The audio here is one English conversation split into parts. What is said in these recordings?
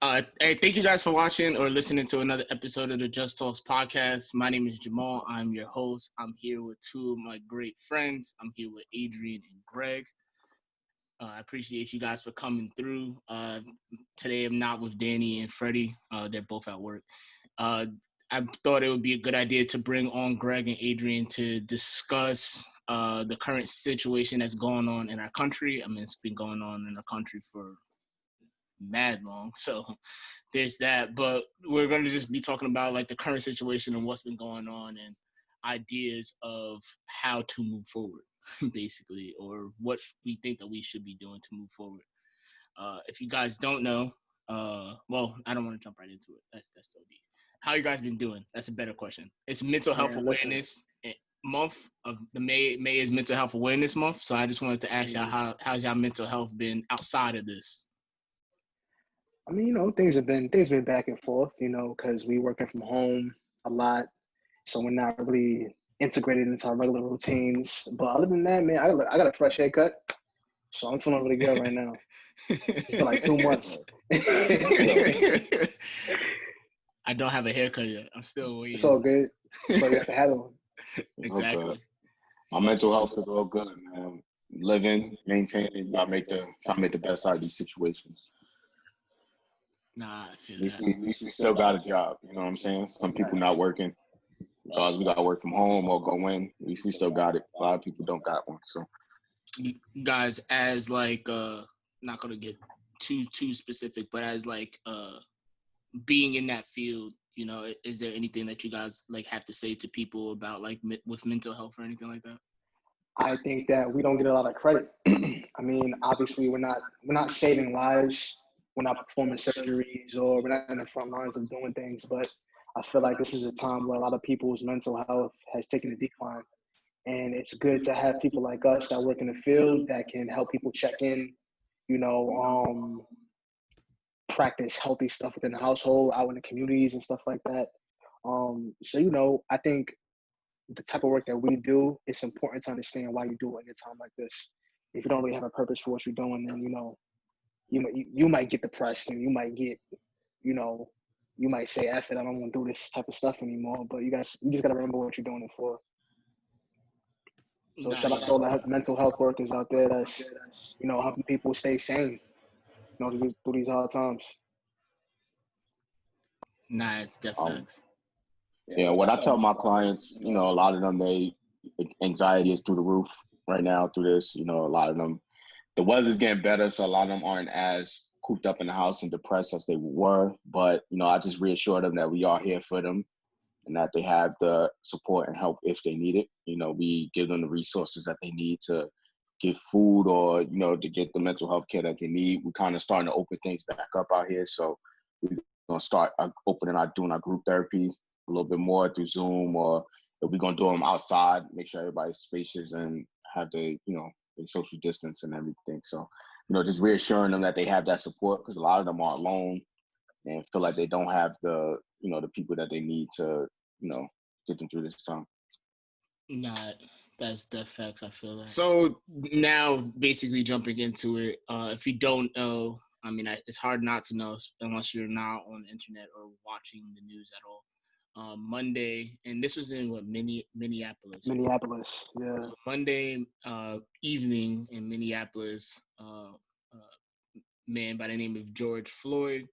no. Hey, thank you guys for watching or listening to another episode of the Just Talks podcast. My name is Jamal. I'm your host. I'm here with two of my great friends. I'm here with Adrian and Greg. I appreciate you guys for coming through. Today I'm not with Danny and Freddie. They're both at work. I thought it would be a good idea to bring on Greg and Adrian to discuss the current situation that's going on in our country. I mean, it's been going on in our country for mad long, so there's that. But we're going to just be talking about like the current situation and what's been going on and ideas of how to move forward, basically, or what we think that we should be doing to move forward. If you guys don't know, well, I don't want to jump right into it. That's so deep. How you guys been doing? That's a better question. It's Mental Health Awareness Month of the May. May is Mental Health Awareness Month, so I just wanted to ask y'all how's y'all mental health been outside of this? I mean, things have been back and forth, because we working from home a lot, so we're not really integrated into our regular routines. But other than that, man, I got a fresh haircut, so I'm feeling really good right now. It's been like 2 months. I don't have a haircut yet. I'm still waiting. It's all good. So you have to have one. Exactly. Okay. My mental health is all good, man. Living, maintaining, try to make the best out of these situations. Nah, I feel at that. least we still got a job. You know what I'm saying? Some people not working because we got to work from home or go in. At least we still got it. A lot of people don't got one. So, you guys, as like, not gonna get too specific, but as like, being in that field, is there anything that you guys like have to say to people about like with mental health or anything like that? I think that we don't get a lot of credit. I mean, obviously, we're not saving lives. We're not performing surgeries, or we're not in the front lines of doing things. But I feel like this is a time where a lot of people's mental health has taken a decline. And it's good to have people like us that work in the field that can help people check in, practice healthy stuff within the household, out in the communities and stuff like that. So, I think the type of work that we do, it's important to understand why you do it in a time like this. If you don't really have a purpose for what you're doing, then, you might get depressed and you might get, you might say, F it, I don't want to do this type of stuff anymore. But you just got to remember what you're doing it for. So shout out to all the mental health workers out there that's helping people stay sane, through these hard times. Nah, it's definitely. Yeah, what I tell my clients, a lot of them, anxiety is through the roof right now through this. A lot of them, the weather's getting better, so a lot of them aren't as cooped up in the house and depressed as they were. But, I just reassure them that we are here for them and that they have the support and help if they need it. We give them the resources that they need to get food or, to get the mental health care that they need. We're kind of starting to open things back up out here. So we're going to start doing our group therapy a little bit more through Zoom, or if we're going to do them outside, make sure everybody's spacious and have the social distance and everything. So, just reassuring them that they have that support, because a lot of them are alone and feel like they don't have the, the people that they need to, get them through this time. Nah, that's facts. I feel that. So now basically jumping into it, if you don't know, I mean, it's hard not to know unless you're not on the internet or watching the news at all. Monday, and this was in Minneapolis. Minneapolis, yeah. So Monday evening in Minneapolis, man by the name of George Floyd,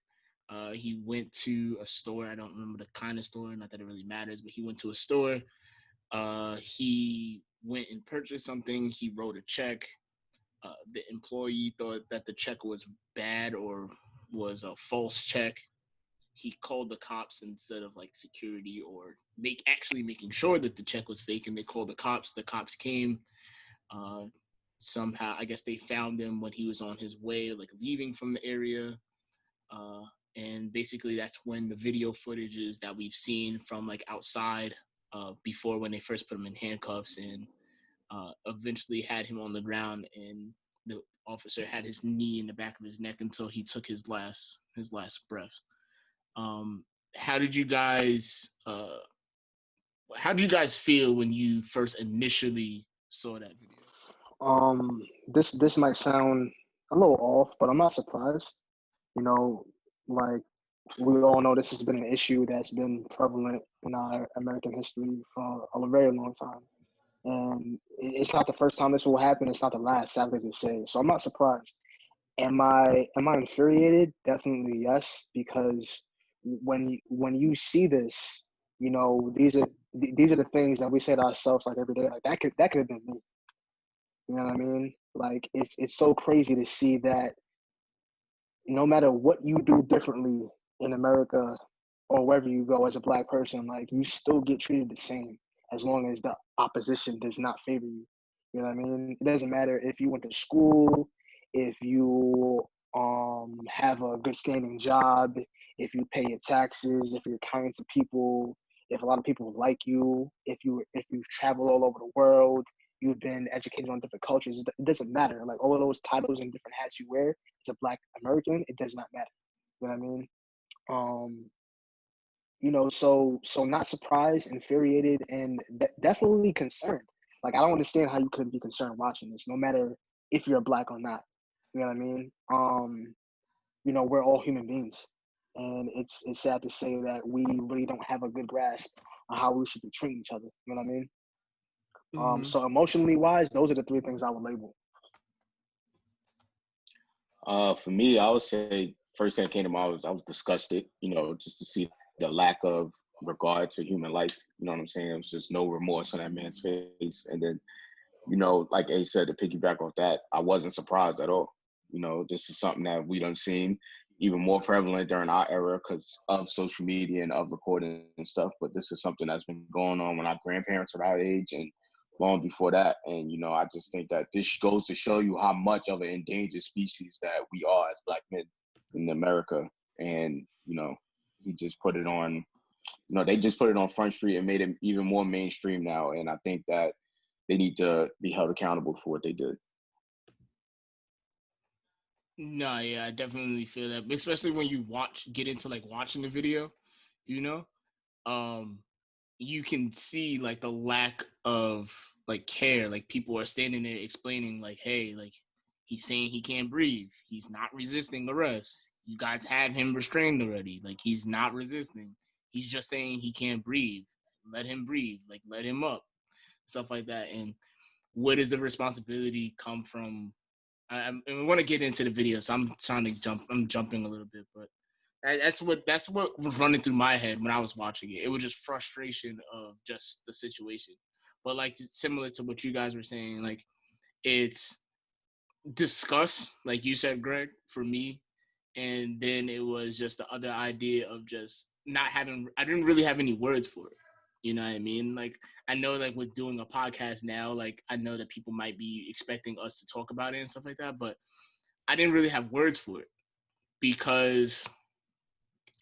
he went to a store. I don't remember the kind of store, not that it really matters, but he went to a store. He went and purchased something. He wrote a check. The employee thought that the check was bad or was a false check. He called the cops instead of like security or making sure that the check was fake, and they called the cops. The cops came. Somehow, I guess they found him when he was on his way, like leaving from the area. And basically that's when the video footages that we've seen from like outside before, when they first put him in handcuffs and eventually had him on the ground, and the officer had his knee in the back of his neck until he took his last breath. How did you guys feel when you first initially saw that video? This might sound a little off, but I'm not surprised. You know, like we all know this has been an issue that's been prevalent in our American history for a very long time. And it's not the first time this will happen. It's not the last, sadly to say. So I'm not surprised. Am I infuriated? Definitely yes, because when you see this, you know, these are the things that we say to ourselves like every day. Like that could have been me. You know what I mean? Like it's so crazy to see that no matter what you do differently in America or wherever you go as a black person, like you still get treated the same as long as the opposition does not favor you. You know what I mean? It doesn't matter if you went to school, if you have a good standing job, if you pay your taxes, if you're kind to people, if a lot of people like you, if you've traveled all over the world, you've been educated on different cultures. It doesn't matter. Like all of those titles and different hats you wear as a black American, it does not matter. You know what I mean? Um, you know, so not surprised, infuriated, and definitely concerned. Like I don't understand how you couldn't be concerned watching this, no matter if you're black or not. You know what I mean? You know, we're all human beings, and it's sad to say that we really don't have a good grasp on how we should be treating each other. You know what I mean? Mm-hmm. So emotionally wise, those are the three things I would label. For me, I would say first thing that came to mind was I was disgusted, you know, just to see the lack of regard to human life. You know what I'm saying? It was just no remorse on that man's face. And then, you know, like A said, to piggyback off that, I wasn't surprised at all. You know, this is something that we done seen even more prevalent during our era because of social media and of recording and stuff. But this is something that's been going on when our grandparents were our age and long before that. And, you know, I just think that this goes to show you how much of an endangered species that we are as black men in America. And, you know, he just put it on, you know, they just put it on Front Street and made it even more mainstream now. And I think that they need to be held accountable for what they did. No, yeah, I definitely feel that, especially when you get into like watching the video, you know, um, you can see like the lack of like care. Like people are standing there explaining like, hey, like he's saying he can't breathe. He's not resisting arrest. You guys have him restrained already. Like he's not resisting. He's just saying he can't breathe. Let him breathe. Like let him up. Stuff like that. And where does the responsibility come from? And we want to get into the video, so I'm trying to jump. I'm jumping a little bit, but that's what was running through my head when I was watching it. It was just frustration of just the situation. But like similar to what you guys were saying, like it's disgust, like you said, Greg, for me, and then it was just the other idea of just not having. I didn't really have any words for it. You know what I mean? Like I know, like with doing a podcast now, like I know that people might be expecting us to talk about it and stuff like that, but I didn't really have words for it because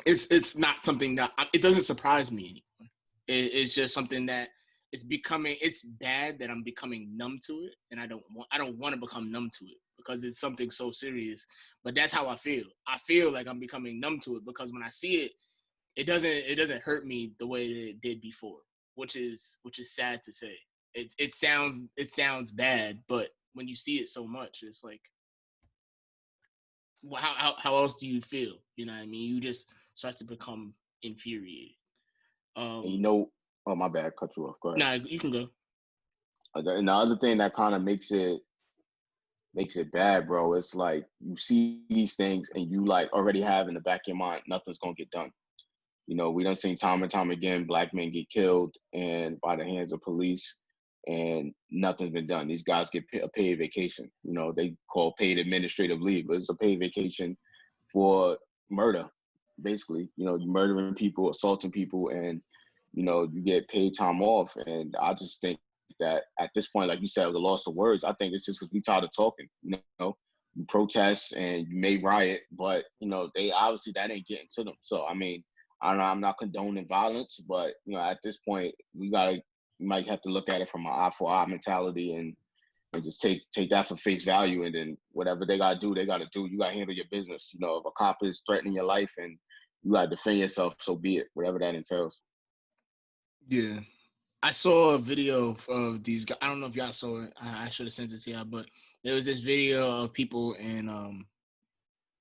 it's not something that it doesn't surprise me anymore. It's just something that it's bad that I'm becoming numb to it, and I don't want to become numb to it because it's something so serious. But that's how I feel. I feel like I'm becoming numb to it because when I see it, it doesn't hurt me the way that it did before, which is sad to say. It sounds bad, but when you see it so much, it's like, how else do you feel? You know what I mean? You just start to become infuriated. And you know, oh, my bad, cut you off. Go ahead. Nah, you can go. And the other thing that kind of makes it bad, bro, it's like you see these things and you like already have in the back of your mind, nothing's gonna get done. You know, we done seen time and time again, black men get killed and by the hands of police and nothing's been done. These guys get a paid vacation. You know, they call paid administrative leave, but it's a paid vacation for murder, basically. You know, you're murdering people, assaulting people, and, you know, you get paid time off. And I just think that at this point, like you said, it was a loss of words. I think it's just because we tired of talking, you know. You protest and you may riot, but, you know, they obviously that ain't getting to them. So, I mean, I don't know, I'm not condoning violence, but, you know, at this point, we might have to look at it from an eye for eye mentality and just take that for face value, and then whatever they gotta do, they gotta do. You gotta handle your business. You know, if a cop is threatening your life and you gotta defend yourself, so be it, whatever that entails. Yeah. I saw a video of these guys. I don't know if y'all saw it. I should have sent it to y'all, but there was this video of people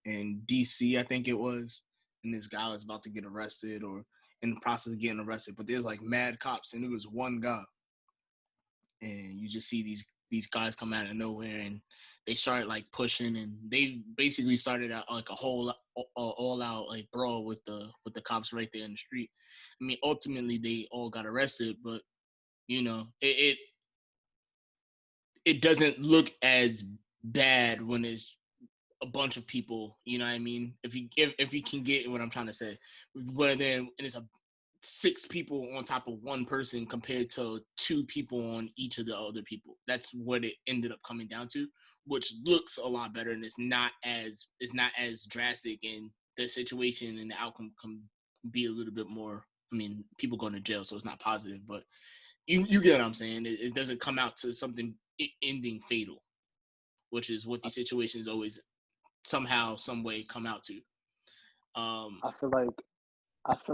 in DC, I think it was, and this guy was about to get arrested or in the process of getting arrested, but there's like mad cops, and it was one guy, and you just see these guys come out of nowhere, and they started like pushing, and they basically started out like a whole all out like brawl with the cops right there in the street. I mean, ultimately they all got arrested, but you know, it doesn't look as bad when it's a bunch of people, you know what I mean? If you can get what I'm trying to say, where then and it's a 6 people on top of one person compared to 2 people on each of the other people. That's what it ended up coming down to, which looks a lot better, and it's not as drastic, and the situation and the outcome can be a little bit more. I mean, people going to jail, so it's not positive, but you get what I'm saying. It doesn't come out to something ending fatal, which is what these situations always somehow, some way come out to. I feel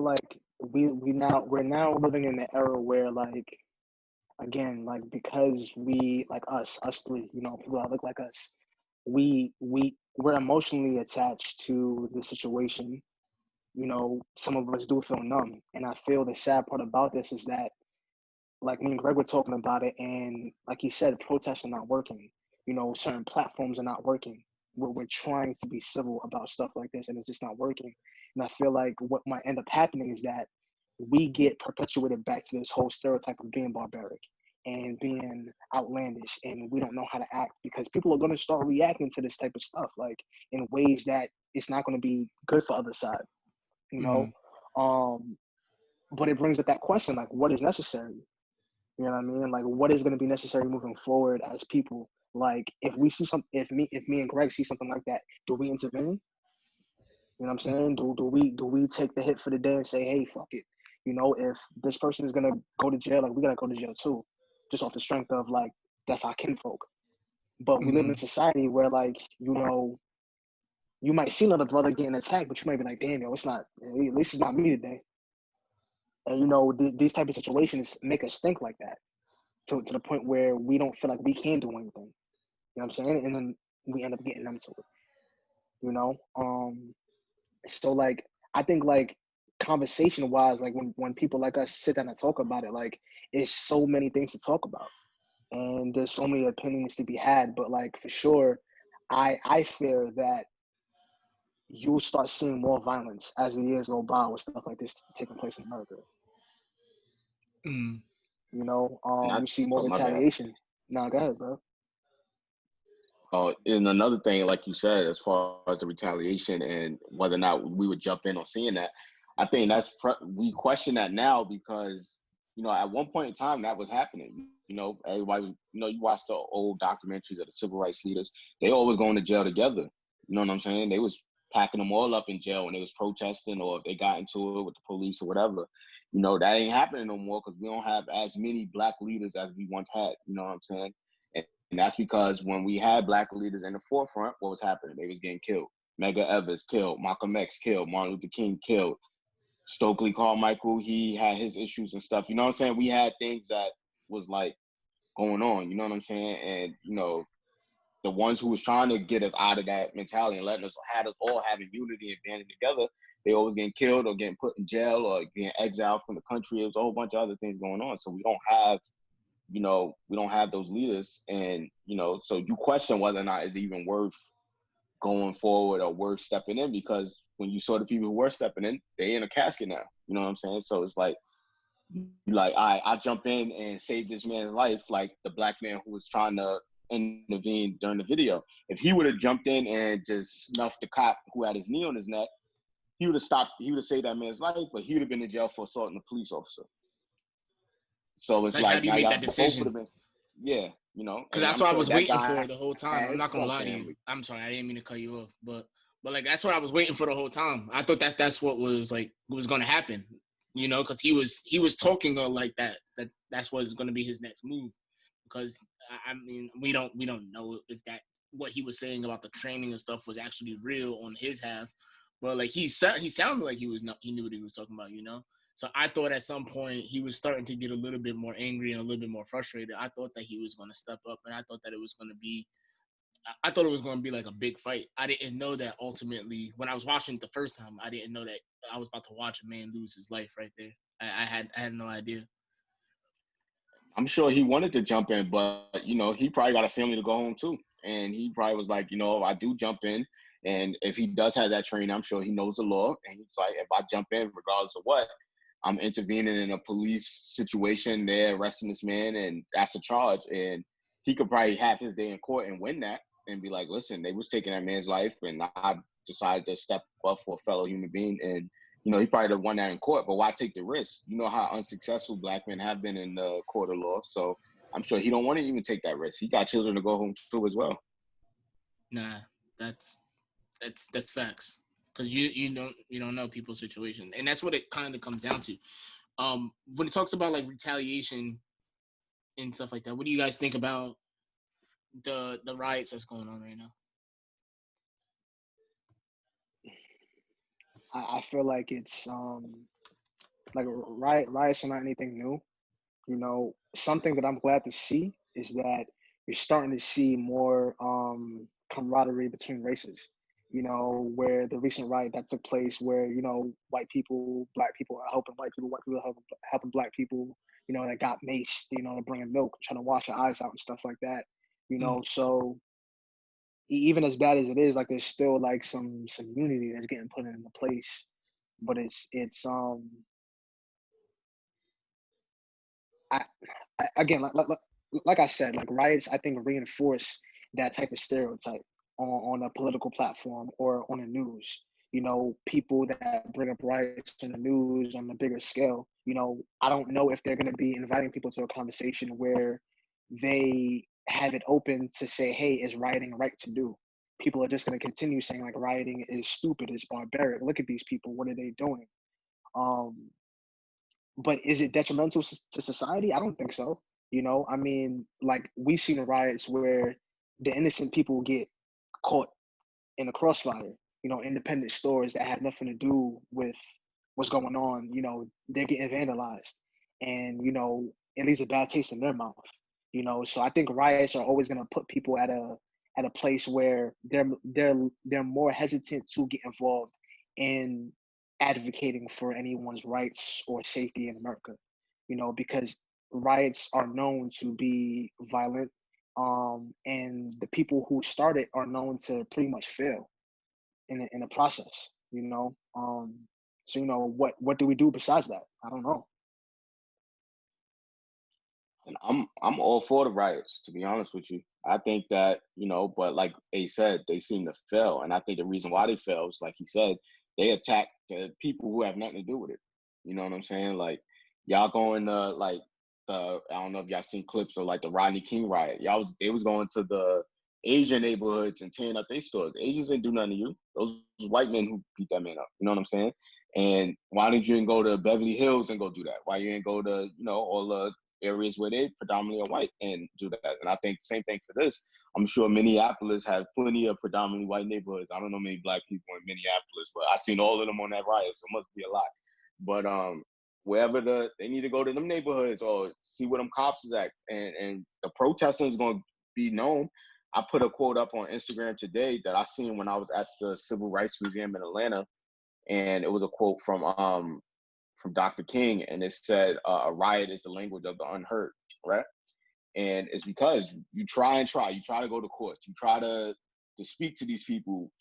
like we're now living in an era where, like, again, like, because we, like, us three, you know, people that look like us, we're emotionally attached to the situation. You know, some of us do feel numb, and I feel the sad part about this is that, like, me and Greg were talking about it, and like he said, protests are not working. You know, certain platforms are not working. We're trying to be civil about stuff like this, and it's just not working. And I feel like what might end up happening is that we get perpetuated back to this whole stereotype of being barbaric and being outlandish, and we don't know how to act because people are going to start reacting to this type of stuff, like, in ways that it's not going to be good for other side, you know? But it brings up that question, like, what is necessary? You know what I mean? Like, what is going to be necessary moving forward as people? Like, if me and Greg see something like that, do we intervene? You know what I'm saying? Do we take the hit for the day and say, hey, fuck it? You know, if this person is gonna go to jail, like, we gotta go to jail too, just off the strength of, like, that's our kinfolk. But we live in a society where, like, you know, you might see another brother getting attacked, but you might be like, damn, yo, it's not. At least it's not me today. And you know, these type of situations make us think like that, to the point where we don't feel like we can do anything. You know what I'm saying? And then we end up getting them to it. You know? So, like, I think, like, conversation wise, like, when people like us sit down and talk about it, like, it's so many things to talk about. And there's so many opinions to be had. But, like, for sure, I fear that you'll start seeing more violence as the years go by with stuff like this taking place in America. You know, you see more retaliation. Nah, go ahead, bro. And another thing, like you said, as far as the retaliation and whether or not we would jump in on seeing that, I think we question that now because, you know, at one point in time that was happening. You know, everybody was, you know, you watch the old documentaries of the civil rights leaders, they always going to jail together. You know what I'm saying? They was packing them all up in jail when they was protesting, or if they got into it with the police or whatever. You know, that ain't happening no more because we don't have as many black leaders as we once had. You know what I'm saying? And that's because when we had black leaders in the forefront, what was happening? They was getting killed. Medgar Evers killed, Malcolm X killed, Martin Luther King killed, Stokely Carmichael, he had his issues and stuff. You know what I'm saying? We had things that was like going on, you know what I'm saying? And, you know, the ones who was trying to get us out of that mentality and letting us all having unity and banding together, they always getting killed or getting put in jail or getting exiled from the country. There's a whole bunch of other things going on. So we don't have those leaders. And, you know, so you question whether or not it's even worth going forward or worth stepping in, because when you saw the people who were stepping in, they in a casket now. You know what I'm saying? So it's like, all right, I jump in and save this man's life, like the black man who was trying to intervene during the video. If he would have jumped in and just snuffed the cop who had his knee on his neck, he would have saved that man's life, but he would have been in jail for assaulting a police officer. So it's like how do you now make y'all that decision? both would have been, yeah, you know. Because that's what I was waiting for the whole time. I'm not gonna lie to you. I'm sorry, I didn't mean to cut you off, but like that's what I was waiting for the whole time. I thought that's what was gonna happen, you know, because he was talking like that's what is gonna be his next move. Because I mean, we don't know if that what he was saying about the training and stuff was actually real on his half, but like he sounded like he knew what he was talking about, you know. So I thought at some point he was starting to get a little bit more angry and a little bit more frustrated. I thought that he was going to step up, and I thought that it was going to be I thought it was going to be like a big fight. I didn't know that ultimately, when I was watching it the first time, I didn't know that I was about to watch a man lose his life right there. I had no idea. I'm sure he wanted to jump in, but he probably got a family to go home too, and he probably was like, if I do jump in, and if he does have that training, I'm sure he knows the law, and he's like, if I jump in, regardless of what, I'm intervening in a police situation. They're arresting this man, and that's a charge, and he could probably have his day in court and win that, and be like, listen, they was taking that man's life, and I decided to step up for a fellow human being, and he probably would have won that in court, but why take the risk? You know how unsuccessful black men have been in the court of law. So I'm sure he don't want to even take that risk. He got children to go home to as well. Nah, that's facts. Because you don't know people's situation, and that's what it kind of comes down to. When it talks about like retaliation and stuff like that, what do you guys think about the riots that's going on right now? I feel like it's like riots are not anything new. Something that I'm glad to see is that you're starting to see more camaraderie between races. Where the recent riot that took place, where white people, black people are helping white people are helping black people. That got maced. They're bringing milk, trying to wash their eyes out and stuff like that. So even as bad as it is, like there's still like some unity that's getting put into place. But it's I again, like I said, like riots, I think reinforce that type of stereotype on a political platform or on the news. People that bring up riots in the news on a bigger scale. I don't know if they're going to be inviting people to a conversation where they have it open to say, "Hey, is rioting right to do?" People are just going to continue saying like rioting is stupid, it's barbaric. Look at these people, what are they doing? But is it detrimental to society? I don't think so. I mean, like we've seen riots where the innocent people get caught in the crossfire. Independent stores that have nothing to do with what's going on. They're getting vandalized, and it leaves a bad taste in their mouth. So I think riots are always going to put people at a place where they're more hesitant to get involved in advocating for anyone's rights or safety in America, because riots are known to be violent, and the people who start it are known to pretty much fail in the process, so what do we do besides that? I don't know. And I'm all for the riots, to be honest with you. I think that, but like A said, they seem to fail. And I think the reason why they fail is, like he said, they attack the people who have nothing to do with it. You know what I'm saying? Like, y'all going to, like, I don't know if y'all seen clips of, like, the Rodney King riot. They was going to the Asian neighborhoods and tearing up their stores. The Asians didn't do nothing to you. Those white men who beat that man up. You know what I'm saying? And why didn't you go to Beverly Hills and go do that? Why you didn't go to, all the areas where they predominantly are white and do that? And I think the same thing for this. I'm sure Minneapolis has plenty of predominantly white neighborhoods. I don't know many black people in Minneapolis, but I seen all of them on that riot, so it must be a lot. But wherever they need to go to them neighborhoods or see where them cops is at, and the protesting is going to be known. I put a quote up on Instagram today that I seen when I was at the Civil Rights Museum in Atlanta, and it was a quote from Dr. King, and it said, "A riot is the language of the unheard," right? And it's because you try to go to court, you try to speak to these people,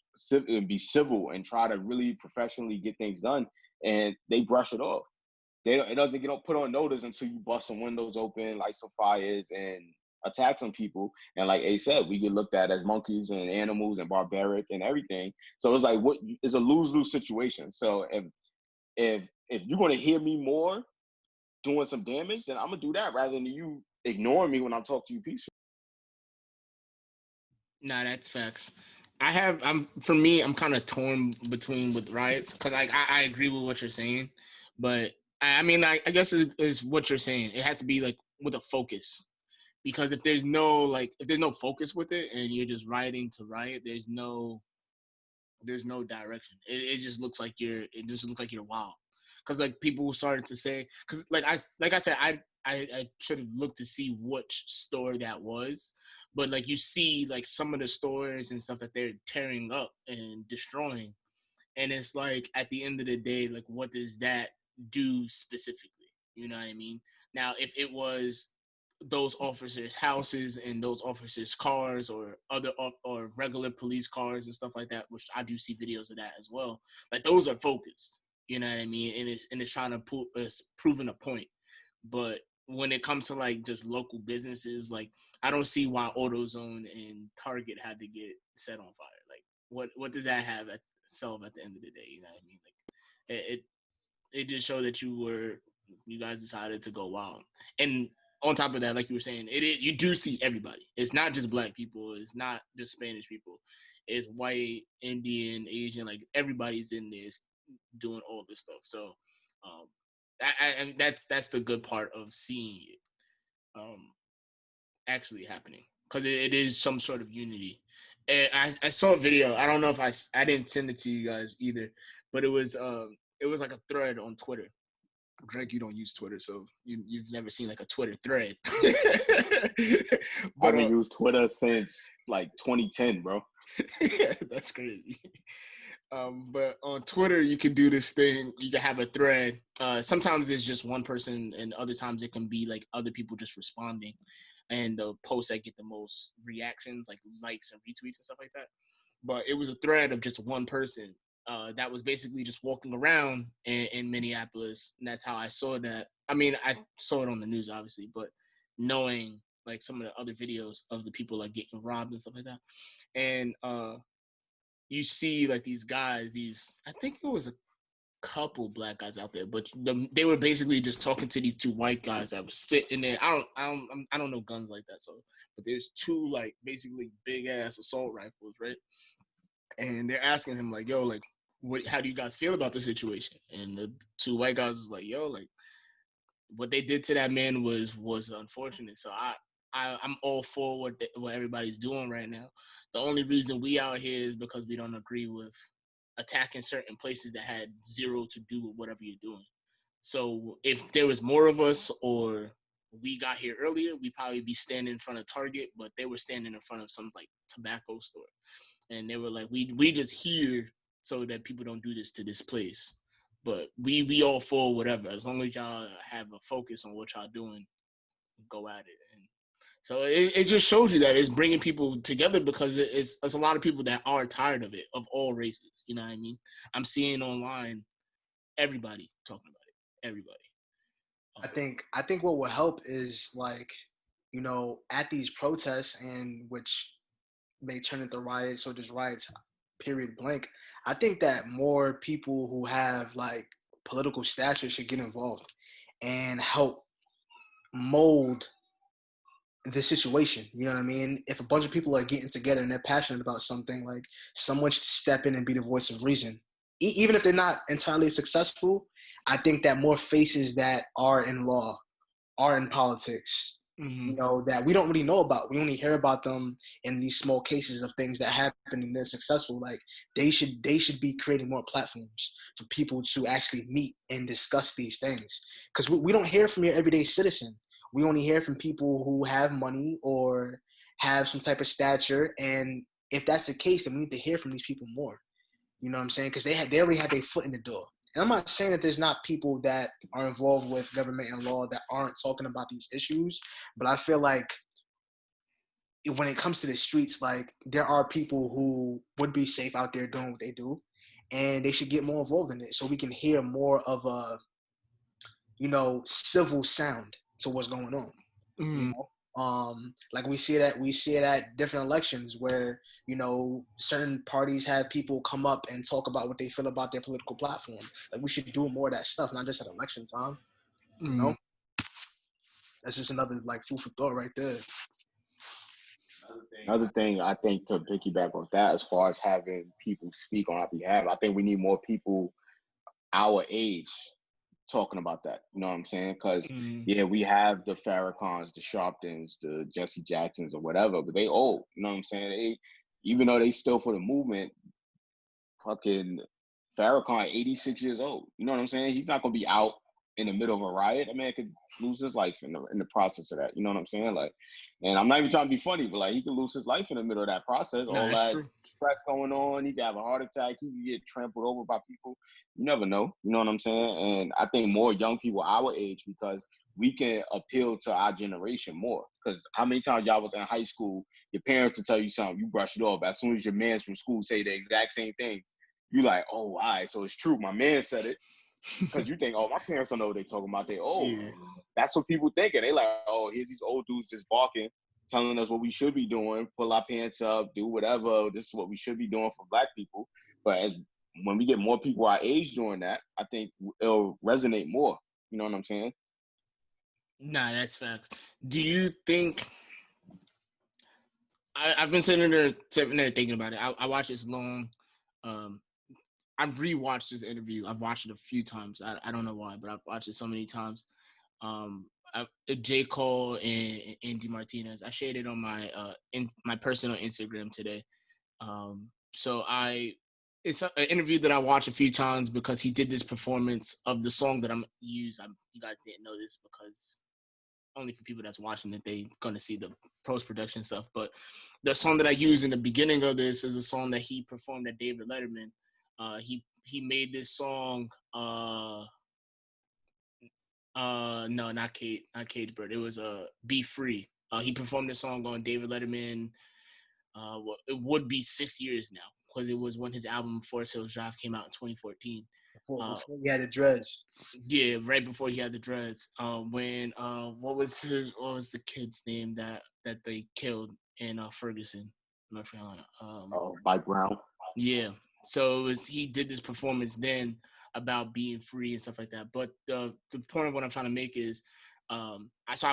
be civil, and try to really professionally get things done, and they brush it off. It doesn't get put on notice until you bust some windows open, light some fires, and attack some people. And like A said, we get looked at as monkeys and animals and barbaric and everything. So it's like, what is a lose-lose situation? So if you're going to hear me more doing some damage, then I'm gonna do that rather than you ignoring me when I talk to you peacefully. Nah, that's facts. I'm kind of torn between with riots, because I agree with what you're saying, but I mean, I guess is what you're saying. It has to be like with a focus, because if there's no focus with it and you're just rioting to riot, there's no direction. It just looks like you're wild. because like people started to say, because like I said, I should have looked to see which store that was, but like you see like some of the stores and stuff that they're tearing up and destroying, and it's like at the end of the day, like what does that do specifically? You know what I mean? Now, if it was those officers' houses and those officers' cars or or regular police cars and stuff like that, which I do see videos of that as well. Like those are focused, you know what I mean? And it's trying to it's proving a point. But when it comes to like just local businesses, like I don't see why AutoZone and Target had to get set on fire. Like what does that have at solve at the end of the day? You know what I mean? Like it just showed that you guys decided to go wild. And on top of that, like you were saying, you do see everybody. It's not just black people. It's not just Spanish people. It's white, Indian, Asian. Like everybody's in there doing all this stuff. So, and that's the good part of seeing it actually happening, because it is some sort of unity. And I saw a video. I don't know if I didn't send it to you guys either, but it was like a thread on Twitter. Greg, you don't use Twitter, so you've never seen like a Twitter thread. But, I haven't used Twitter since like 2010, bro. Yeah, that's crazy. But on Twitter, you can do this thing. You can have a thread. Sometimes it's just one person, and other times it can be like other people just responding, and the posts that get the most reactions, like likes and retweets and stuff like that. But it was a thread of just one person that was basically just walking around in Minneapolis, and that's how I saw that. I mean, I saw it on the news, obviously, but knowing like some of the other videos of the people like getting robbed and stuff like that, and you see like these guys, I think it was a couple black guys out there, but they were basically just talking to these two white guys that was sitting there. I don't know guns like that, so but there's two like basically big ass assault rifles, right? And they're asking him like, yo, like how do you guys feel about the situation? And the two white guys was like, yo, like what they did to that man was unfortunate. So I'm all for what everybody's doing right now. The only reason we out here is because we don't agree with attacking certain places that had zero to do with whatever you're doing. So if there was more of us, or we got here earlier, we'd probably be standing in front of Target, but they were standing in front of some like tobacco store. And they were like, we just here so that people don't do this to this place. But we all for whatever. As long as y'all have a focus on what y'all doing, go at it. And so it just shows you that it's bringing people together, because it's a lot of people that are tired of it, of all races. You know what I mean? I'm seeing online everybody talking about it. Everybody. I think what will help is like, at these protests, and which may turn into riots or just riots, period blank. I think that more people who have like political stature should get involved and help mold the situation. You know what I mean? If a bunch of people are getting together and they're passionate about something, like someone should step in and be the voice of reason. Even if they're not entirely successful, I think that more faces that are in law, are in politics, that we don't really know about. We only hear about them in these small cases of things that happen and they're successful. Like they should be creating more platforms for people to actually meet and discuss these things. Because we don't hear from your everyday citizen. We only hear from people who have money or have some type of stature. And if that's the case, then we need to hear from these people more. You know what I'm saying? Because they already had their foot in the door. And I'm not saying that there's not people that are involved with government and law that aren't talking about these issues, but I feel like when it comes to the streets, like there are people who would be safe out there doing what they do, and they should get more involved in it so we can hear more of a, civil sound to what's going on. Like we see it at different elections where, certain parties have people come up and talk about what they feel about their political platform. Like we should do more of that stuff, not just at election time. That's just another like food for thought right there. Another thing I think, to piggyback off that, as far as having people speak on our behalf, I think we need more people our age talking about that. You know what I'm saying? Because yeah, we have the Farrakhan's, the Sharptons, the Jesse Jacksons, or whatever, but they old. You know what I'm saying? Even though they still for the movement, fucking Farrakhan, 86 years old. You know what I'm saying? He's not gonna be out in the middle of a riot. A man could lose his life in the process of that. You know what I'm saying? Like, and I'm not even trying to be funny, but like he could lose his life in the middle of that process. No, All that's that true. stress going on. He could have a heart attack. He could get trampled over by people. You never know. You know what I'm saying? And I think more young people our age, because we can appeal to our generation more. Because how many times y'all was in high school, your parents to tell you something, you brush it off. As soon as your mans from school say the exact same thing, you like, oh, all right, so it's true. My man said it. Because you think, oh, my parents don't know what they're talking about. They old. Yeah. That's what people thinking. They like, oh, here's these old dudes just barking, telling us what we should be doing, pull our pants up, do whatever. This is what we should be doing for Black people. But when we get more people our age doing that, I think it'll resonate more. You know what I'm saying? Nah, that's facts. Do you think I've been sitting there thinking about it. I watched this long. I've rewatched this interview. I've watched it a few times. I don't know why, but I've watched it so many times. J. Cole and Andy Martinez. I shared it on my my personal Instagram today. So it's an interview that I watched a few times because he did this performance of the song that I'm use. You guys didn't know this because only for people that's watching it, they gonna see the post-production stuff. But the song that I use in the beginning of this is a song that he performed at David Letterman. He made this song. No, not Cage Bird. It was Be Free. He performed this song on David Letterman. It would be 6 years now because it was when his album Forest Hills Drive came out in 2014. Before he had the dreads. Yeah, right before he had the dreads. When what was the kid's name that they killed in Ferguson, North Carolina? Mike Brown. Yeah. So he did this performance then about being free and stuff like that. But the point of what I'm trying to make is, I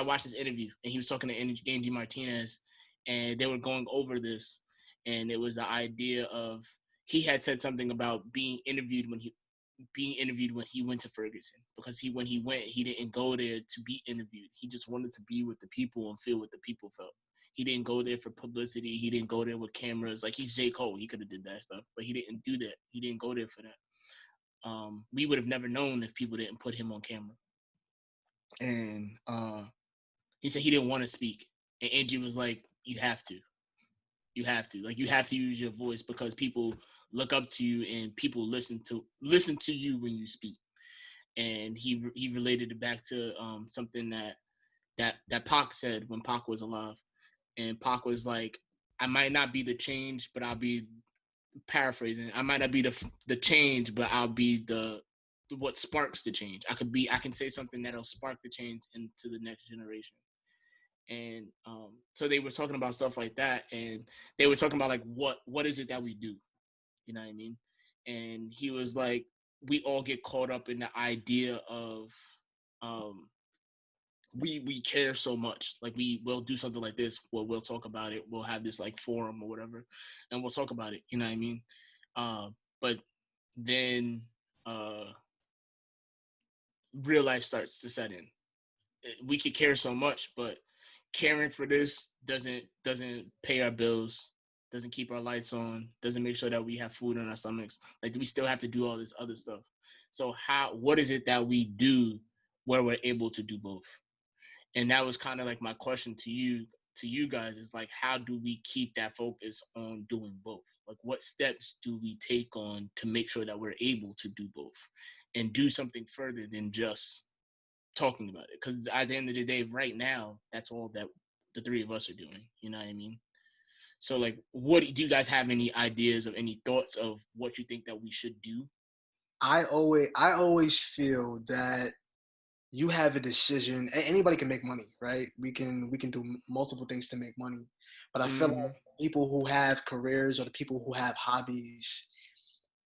watched this interview and he was talking to Angie Martinez, and they were going over this, and it was the idea of he had said something about being interviewed when he went to Ferguson, because when he went, he didn't go there to be interviewed. He just wanted to be with the people and feel what the people felt. He didn't go there for publicity. He didn't go there with cameras. Like, he's J. Cole. He could have did that stuff, but he didn't do that. He didn't go there for that. We would have never known if people didn't put him on camera. And he said he didn't want to speak. And Angie was like, you have to. You have to. Like, you have to use your voice because people look up to you and people listen to you when you speak. And he related it back to something that Pac said when Pac was alive. And Pac was like, I might not be the change, but I'll be, paraphrasing, I might not be the change, but I'll be the what sparks the change. I can say something that'll spark the change into the next generation. And so they were talking about stuff like that, and they were talking about like what is it that we do, you know what I mean? And he was like, we all get caught up in the idea of we care so much, like we'll do something like this, we'll talk about it, we'll have this like forum or whatever, and we'll talk about it, you know what I mean? But then real life starts to set in. We could care so much, but caring for this doesn't pay our bills, doesn't keep our lights on, doesn't make sure that we have food in our stomachs. Like, we still have to do all this other stuff. So what is it that we do where we're able to do both? And that was kind of like my question to you guys, is like, how do we keep that focus on doing both? Like, what steps do we take on to make sure that we're able to do both and do something further than just talking about it? Because at the end of the day, right now, that's all that the three of us are doing, you know what I mean? So like, what do you guys have any ideas or any thoughts of what you think that we should do? I always feel that you have a decision. Anybody can make money, right? We can do multiple things to make money, but I feel like people who have careers or the people who have hobbies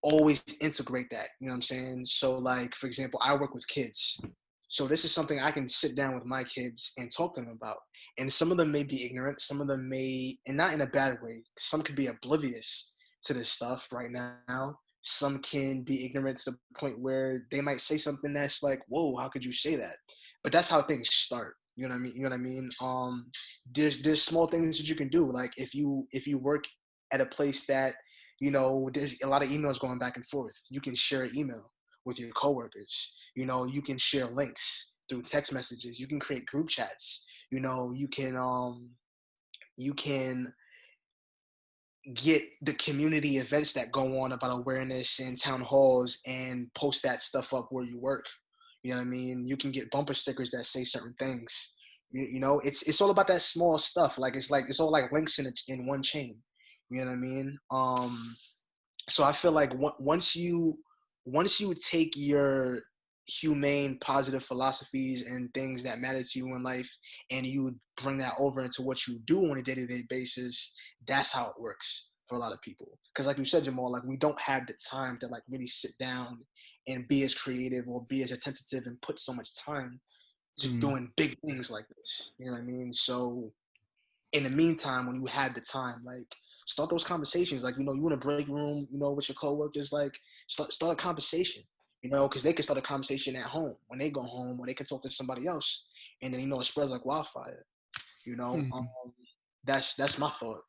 always integrate that. You know what I'm saying? So like, for example, I work with kids. So this is something I can sit down with my kids and talk to them about. And some of them may be ignorant. Some of them may, and not in a bad way, some could be oblivious to this stuff right now. Some can be ignorant to the point where they might say something that's like, whoa, how could you say that? But that's how things start. You know what I mean? You know what I mean? There's small things that you can do. Like if you work at a place that, You know, there's a lot of emails going back and forth. You can share an email with your coworkers. You know, you can share links through text messages. You can create group chats. You know, you can get the community events that go on about awareness and town halls and post that stuff up where you work. You know what I mean? You can get bumper stickers that say certain things. You know, it's all about that small stuff. Like it's all like links in one chain. You know what I mean? So I feel like once you take your humane, positive philosophies and things that matter to you in life, and you bring that over into what you do on a day-to-day basis, that's how it works for a lot of people. Because like you said, Jamal, like we don't have the time to like really sit down and be as creative or be as attentive and put so much time to doing big things like this. You know what I mean? So in the meantime, when you have the time, like start those conversations. Like, you know, you in a break room, you know, with your coworkers, like start a conversation, you know, because they can start a conversation at home when they go home, or they can talk to somebody else, and then, you know, it spreads like wildfire. You know, that's my thought.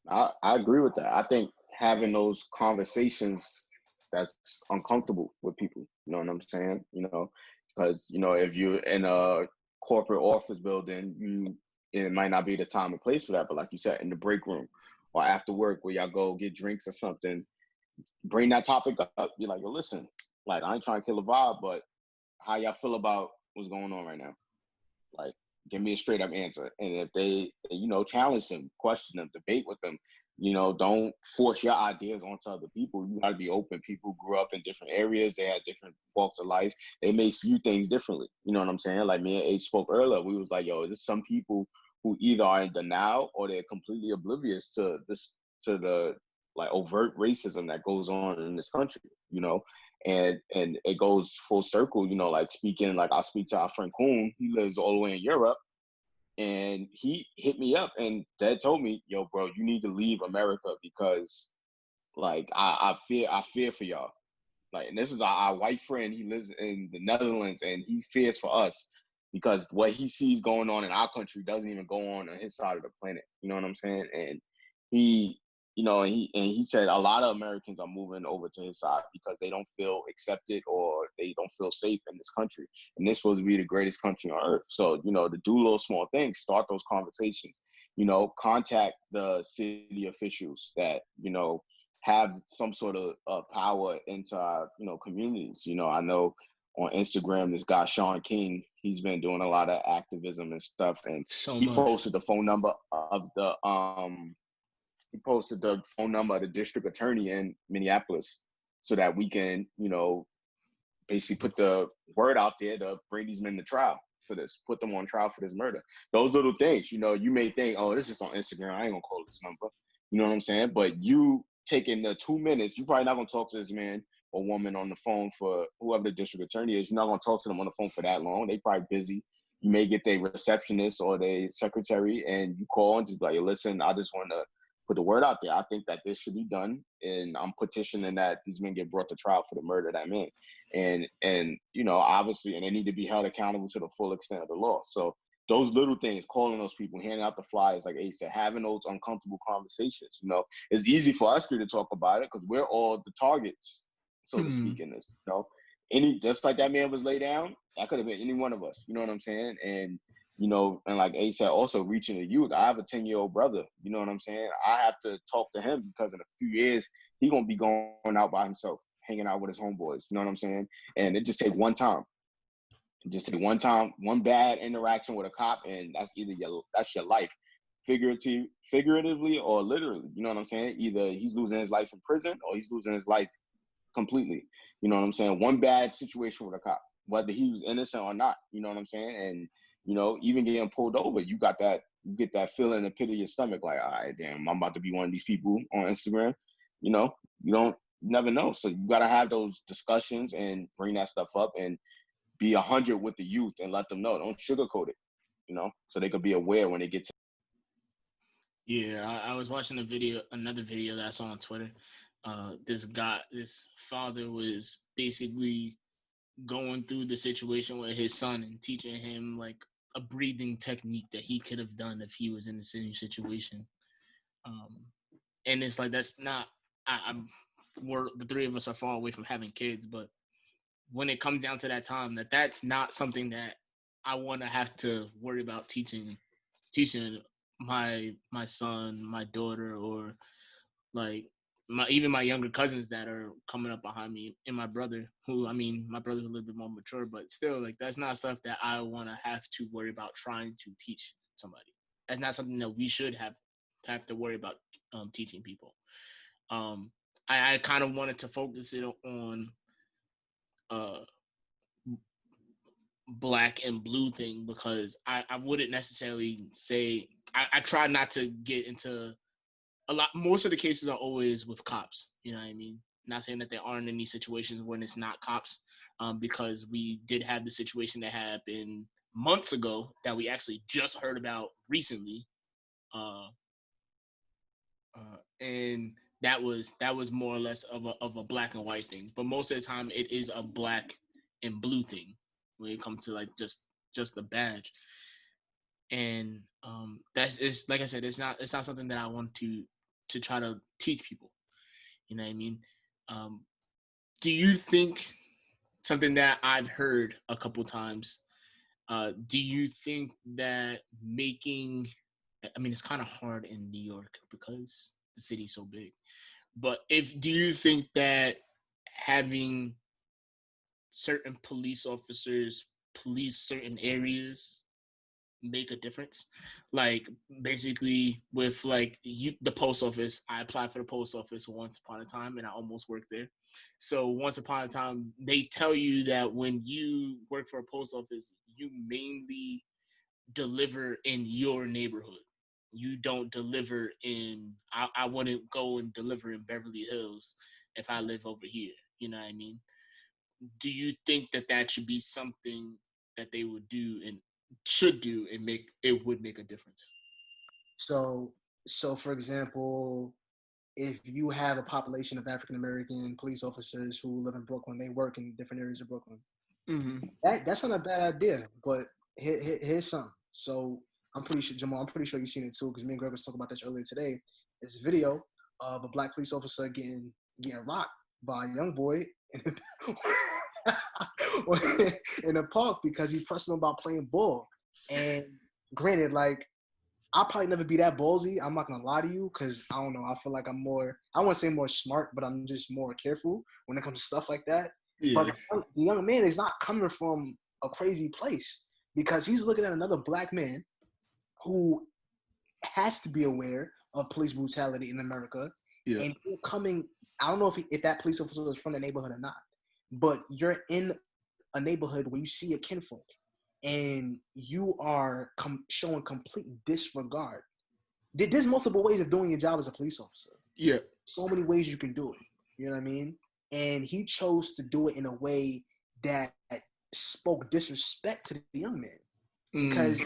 I agree with that. I think having those conversations that's uncomfortable with people, you know what I'm saying? You know, because, you know, if you're in a corporate office building, it might not be the time and place for that. But like you said, in the break room or after work where y'all go get drinks or something, bring that topic up. Be like, yo, listen, like I ain't trying to kill a vibe, but how y'all feel about what's going on right now? Like, give me a straight up answer. And if they, you know, challenge them, question them, debate with them, you know, don't force your ideas onto other people. You got to be open. People grew up in different areas. They had different walks of life. They may view things differently. You know what I'm saying? Like me and H spoke earlier. We was like, yo, there's some people who either are in denial or they're completely oblivious to this, to the like overt racism that goes on in this country, you know? And it goes full circle, you know, like speaking, like I speak to our friend Kuhn, he lives all the way in Europe, and he hit me up and Dad told me, yo, bro, you need to leave America because like I fear for y'all. Like, and this is our white friend, he lives in the Netherlands and he fears for us because what he sees going on in our country doesn't even go on his side of the planet. You know what I'm saying? And he, you know, and he said a lot of Americans are moving over to his side because they don't feel accepted or they don't feel safe in this country. And this supposed to be the greatest country on earth. So, you know, to do little small things, start those conversations, you know, contact the city officials that, you know, have some sort of power into our, you know, communities. You know, I know on Instagram, this guy, Sean King, he's been doing a lot of activism and stuff. And he posted the phone number of the district attorney in Minneapolis so that we can, you know, basically put the word out there to bring these men to trial for this, put them on trial for this murder. Those little things, you know, you may think, oh, this is on Instagram, I ain't gonna call this number. You know what I'm saying? But you taking the 2 minutes, you probably not gonna talk to this man or woman on the phone for whoever the district attorney is. You're not gonna talk to them on the phone for that long. They probably busy. You may get their receptionist or their secretary and you call and just be like, listen, I just want to put the word out there. I think that this should be done, and I'm petitioning that these men get brought to trial for the murder of that man. And you know, obviously, and they need to be held accountable to the full extent of the law. So those little things, calling those people, handing out the flyers, like Ace said, having those uncomfortable conversations. You know, it's easy for us to talk about it because we're all the targets, so to speak, in this. You know, just like that man was laid down, that could have been any one of us. You know what I'm saying? And you know, and like Ace said, also reaching the youth. I have a 10-year-old brother. You know what I'm saying? I have to talk to him because in a few years he gonna be going out by himself, hanging out with his homeboys. You know what I'm saying? And it just take one time. One bad interaction with a cop, and that's your life, figuratively or literally. You know what I'm saying? Either he's losing his life in prison or he's losing his life completely. You know what I'm saying? One bad situation with a cop, whether he was innocent or not. You know what I'm saying? And you know, even getting pulled over, you get that feeling in the pit of your stomach, like, all right, damn, I'm about to be one of these people on Instagram. You know, you never know. So you got to have those discussions and bring that stuff up and be 100 with the youth and let them know. Don't sugarcoat it, you know, so they could be aware when they get to. Yeah, I was watching another video that I saw on Twitter. This father was basically going through the situation with his son and teaching him like a breathing technique that he could have done if he was in the same situation. and it's like that's not. We're the three of us are far away from having kids, but when it comes down to that time, that's not something that I want to have to worry about teaching my son, my daughter, or like even my younger cousins that are coming up behind me, and my brother, who, I mean, my brother's a little bit more mature, but still, like, that's not stuff that I want to have to worry about trying to teach somebody. That's not something that we should have to worry about teaching people. I kind of wanted to focus it on black and blue thing, because I wouldn't necessarily say I try not to get into a lot. Most of the cases are always with cops, you know what I mean? Not saying that there aren't any situations when it's not cops, because we did have the situation that happened months ago that we actually just heard about recently, and that was more or less of a black and white thing. But most of the time, it is a black and blue thing when it comes to like just the badge. And that's, is like I said, it's not something that I want to try to teach people. You know what I mean? Do you think, something that I've heard a couple times, do you think that making, I mean, it's kind of hard in New York because the city's so big, but do you think that having certain police officers police certain areas make a difference? Like, basically, with like the post office, I applied for the post office once upon a time and I almost worked there. So once upon a time, they tell you that when you work for a post office, you mainly deliver in your neighborhood. You don't deliver in, I wouldn't go and deliver in Beverly Hills if I live over here. You know what I mean? Do you think that should be something that they would do and should do, and would make a difference? So for example, if you have a population of African American police officers who live in Brooklyn, they work in different areas of Brooklyn. Mm-hmm. That's not a bad idea, but here's something. So I'm pretty sure, Jamal, you've seen it too, because me and Greg was talking about this earlier today. This video of a black police officer getting rocked by a young boy in a park because he pressed him about playing ball. And granted, like, I'll probably never be that ballsy. I'm not gonna lie to you, because I don't know. I feel like I'm more, I won't say more smart, but I'm just more careful when it comes to stuff like that. Yeah. But the young man is not coming from a crazy place, because he's looking at another black man who has to be aware of police brutality in America. Yeah. And you're coming, I don't know if that police officer is from the neighborhood or not, but you're in a neighborhood where you see a kinfolk and you are showing complete disregard. There's multiple ways of doing your job as a police officer. Yeah. So many ways you can do it. You know what I mean? And he chose to do it in a way that spoke disrespect to the young man. Because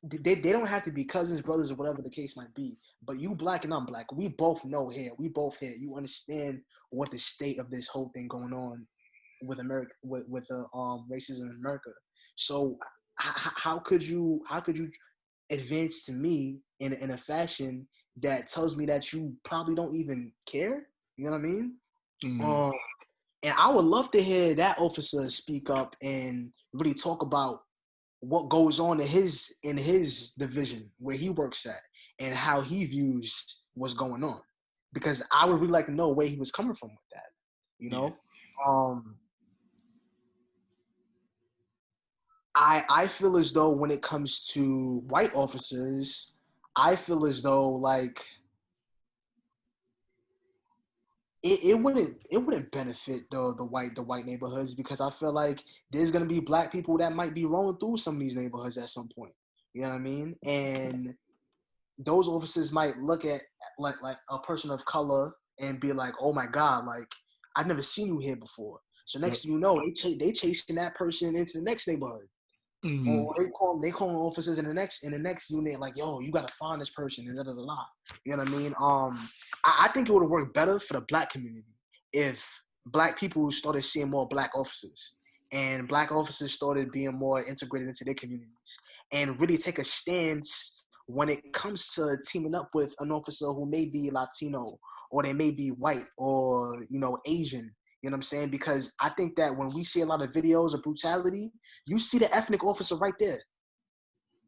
they don't have to be cousins, brothers, or whatever the case might be. But you black and I'm black. We both know here. We both here. You understand what the state of this whole thing going on with America, with racism in America. So how could you advance to me in a fashion that tells me that you probably don't even care? You know what I mean? Mm-hmm. And I would love to hear that officer speak up and really talk about what goes on in his division where he works at and how he views what's going on, because I would really like to know where he was coming from with that. You know, yeah. I feel as though when it comes to white officers, I feel as though like it wouldn't benefit the white neighborhoods, because I feel like there's gonna be black people that might be rolling through some of these neighborhoods at some point. You know what I mean? And those officers might look at like a person of color and be like, "Oh my God, like I've never seen you here before." So next thing you know, they chasing that person into the next neighborhood. Mm-hmm. Or they call officers in the next unit like, "Yo, you gotta find this person," and da da da. You know what I mean? I think it would have worked better for the black community if black people started seeing more black officers and black officers started being more integrated into their communities and really take a stance when it comes to teaming up with an officer who may be Latino or they may be white or, Asian, you know what I'm saying? Because I think that when we see a lot of videos of brutality, you see the ethnic officer right there.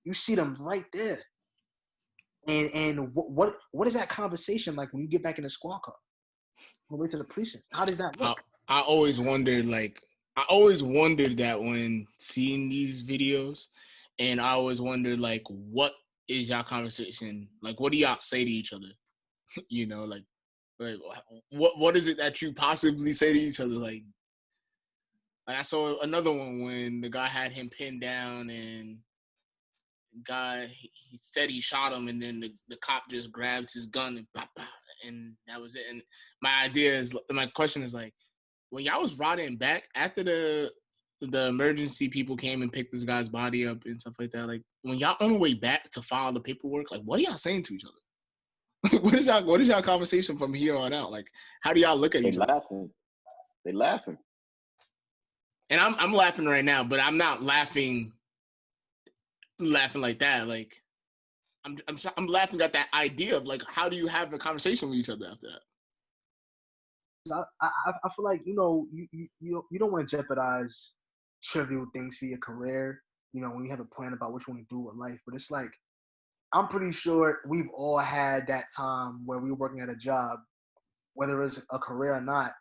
You see them right there. And what is that conversation like when you get back in the squad car? On the way to the precinct? How does that look? I always wondered that when seeing these videos, and I always wondered, like, what is y'all conversation? Like, what do y'all say to each other? Like what is it that you possibly say to each other? Like I saw another one when the guy had him pinned down and he said he shot him, and then the cop just grabs his gun and pop, pop, and that was it. And my question is, like, when y'all was riding back after the emergency people came and picked this guy's body up and stuff like that, like when y'all on the way back to file the paperwork, like what are y'all saying to each other? What is y'all conversation from here on out? Like, how do y'all look at each other? They laughing. And I'm laughing right now, but I'm not laughing like that. Like, I'm laughing at that idea of, like, how do you have a conversation with each other after that? I feel like you don't want to jeopardize trivial things for your career. When you have a plan about what you want to do with life, but it's like I'm pretty sure we've all had that time where we were working at a job, whether it's a career or not,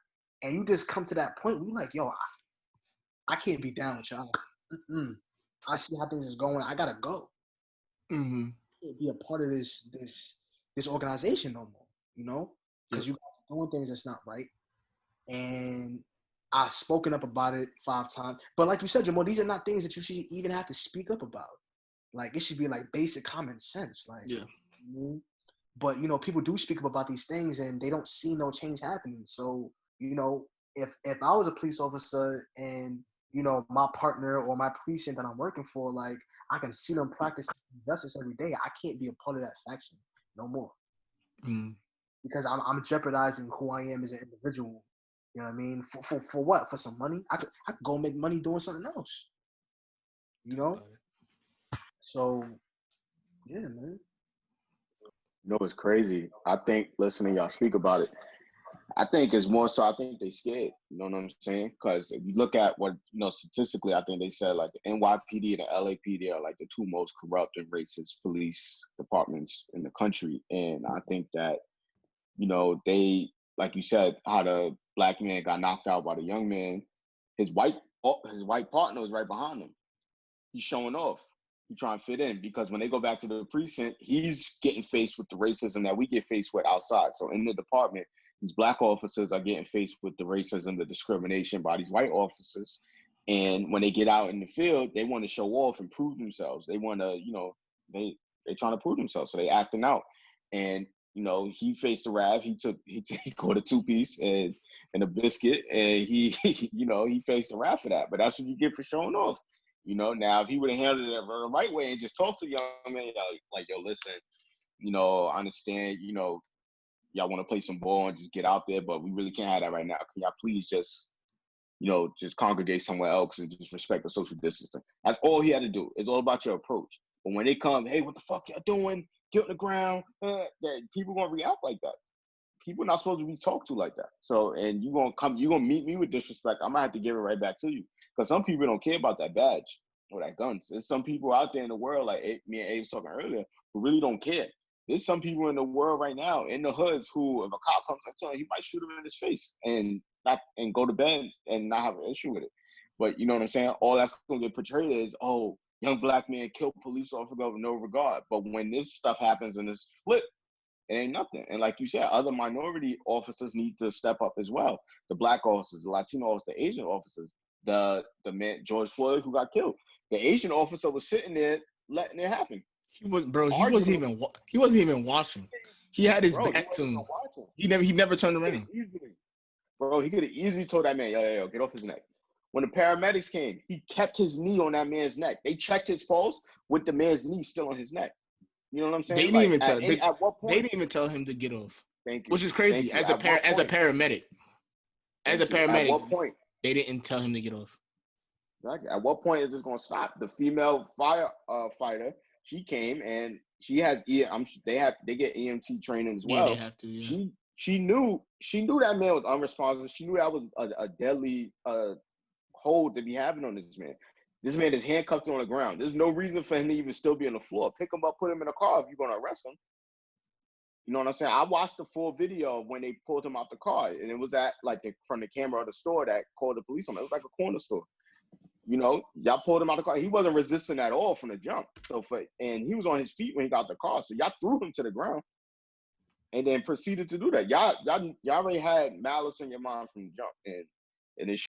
and you just come to that point where you're like, yo, I can't be down with y'all. I see how things is going. I gotta go. Mm-hmm. I can't be a part of this organization no more. Because you guys are doing things that's not right. And I've spoken up about it 5 times. But like you said, Jamal, these are not things that you should even have to speak up about. Like, it should be like basic common sense. Like, but people do speak up about these things and they don't see no change happening. So, if I was a police officer and my partner or my precinct that I'm working for, like, I can see them practice justice every day, I can't be a part of that faction no more. Because I'm jeopardizing who I am as an individual. You know what I mean? For what? For some money? I could go make money doing something else. So, yeah, man. It's crazy. I think listening y'all speak about it, I think it's more so I think they scared. You know what I'm saying? Because if you look at what, statistically, I think they said like the NYPD and the LAPD are like the 2 most corrupt and racist police departments in the country. And I think that, they, like you said, how the black man got knocked out by the young man, his white partner was right behind him. He's showing off. He's trying to fit in because when they go back to the precinct, he's getting faced with the racism that we get faced with outside. So in the department, these black officers are getting faced with the racism, the discrimination by these white officers. And when they get out in the field, they want to show off and prove themselves. They want to, they're trying to prove themselves. So they acting out. And, he faced the Rav. He caught a 2-piece and a biscuit, and he faced the Rav for that. But that's what you get for showing off. Now if he would have handled it the right way and just talked to the young man, like, yo, listen, I understand, y'all want to play some ball and just get out there, but we really can't have that right now. Can y'all please just, just congregate somewhere else and just respect the social distancing? That's all he had to do. It's all about your approach. But when they come, hey, what the fuck y'all doing? Get on the ground. That people gonna react like that. People not supposed to be talked to like that. So, and you're gonna meet me with disrespect. I'm gonna have to give it right back to you. Because some people don't care about that badge or that guns. There's some people out there in the world, like me and Abe was talking earlier, who really don't care. There's some people in the world right now, in the hoods, who, if a cop comes up to him, he might shoot him in his face and go to bed and not have an issue with it. But you know what I'm saying? All that's gonna get portrayed is, oh, young black man killed police officer with no regard. But when this stuff happens and this flip, it ain't nothing. And like you said, other minority officers need to step up as well. The black officers, the Latino officers, the Asian officers, the man George Floyd who got killed. The Asian officer was sitting there letting it happen. He wasn't even watching. He had his back to him. He never turned around. Bro, he could have easily told that man, yo, get off his neck. When the paramedics came, he kept his knee on that man's neck. They checked his pulse with the man's knee still on his neck. You know what I'm saying? They didn't even tell. At what point? They didn't even tell him to get off. Thank you. Which is crazy. As a paramedic. At what point? They didn't tell him to get off. Exactly. At what point is this going to stop? The female fighter, she came and She has they get EMT training as well. Yeah, they have to. Yeah. She knew that man was unresponsive. She knew that was a deadly hold to be having on this man. This man is handcuffed on the ground. There's no reason for him to even still be on the floor. Pick him up, put him in a car if you're gonna arrest him. You know what I'm saying? I watched the full video of when they pulled him out the car, and it was at from the camera of the store that called the police on him. It was like a corner store. You know, y'all pulled him out the car. He wasn't resisting at all from the jump. And he was on his feet when he got the car. So y'all threw him to the ground, and then proceeded to do that. Y'all already had malice in your mind from the jump, and it's.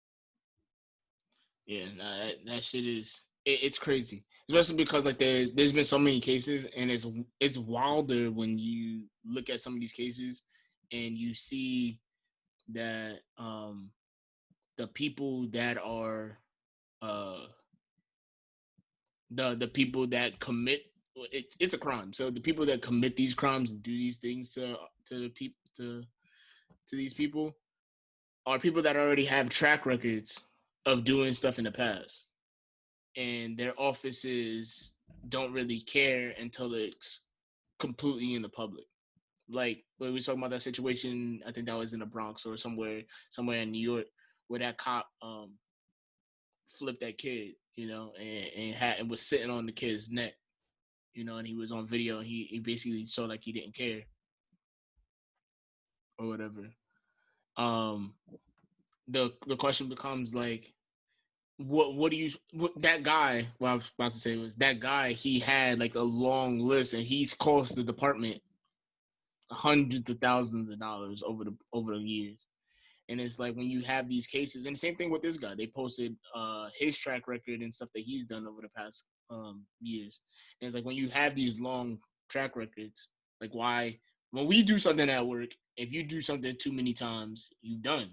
Yeah, nah, that shit is it's crazy, especially because like there's been so many cases, and it's wilder when you look at some of these cases and you see that the people that are the people that commit it's a crime. So the people that commit these crimes and do these things to the people to these people are people that already have track records of doing stuff in the past, and their offices don't really care until it's completely in the public. Like when we were talking about that situation, I think that was in the Bronx or somewhere in New York, where that cop flipped that kid, you know, and was sitting on the kid's neck, you know, and he was on video, and he basically showed like he didn't care or whatever. The question becomes like, that guy, what I was about to say was that guy, he had like a long list, and he's cost the department hundreds of thousands of dollars over the years. And it's like when you have these cases, and the same thing with this guy, they posted his track record and stuff that he's done over the past years. And it's like when you have these long track records, like why when we do something at work, if you do something too many times, you done.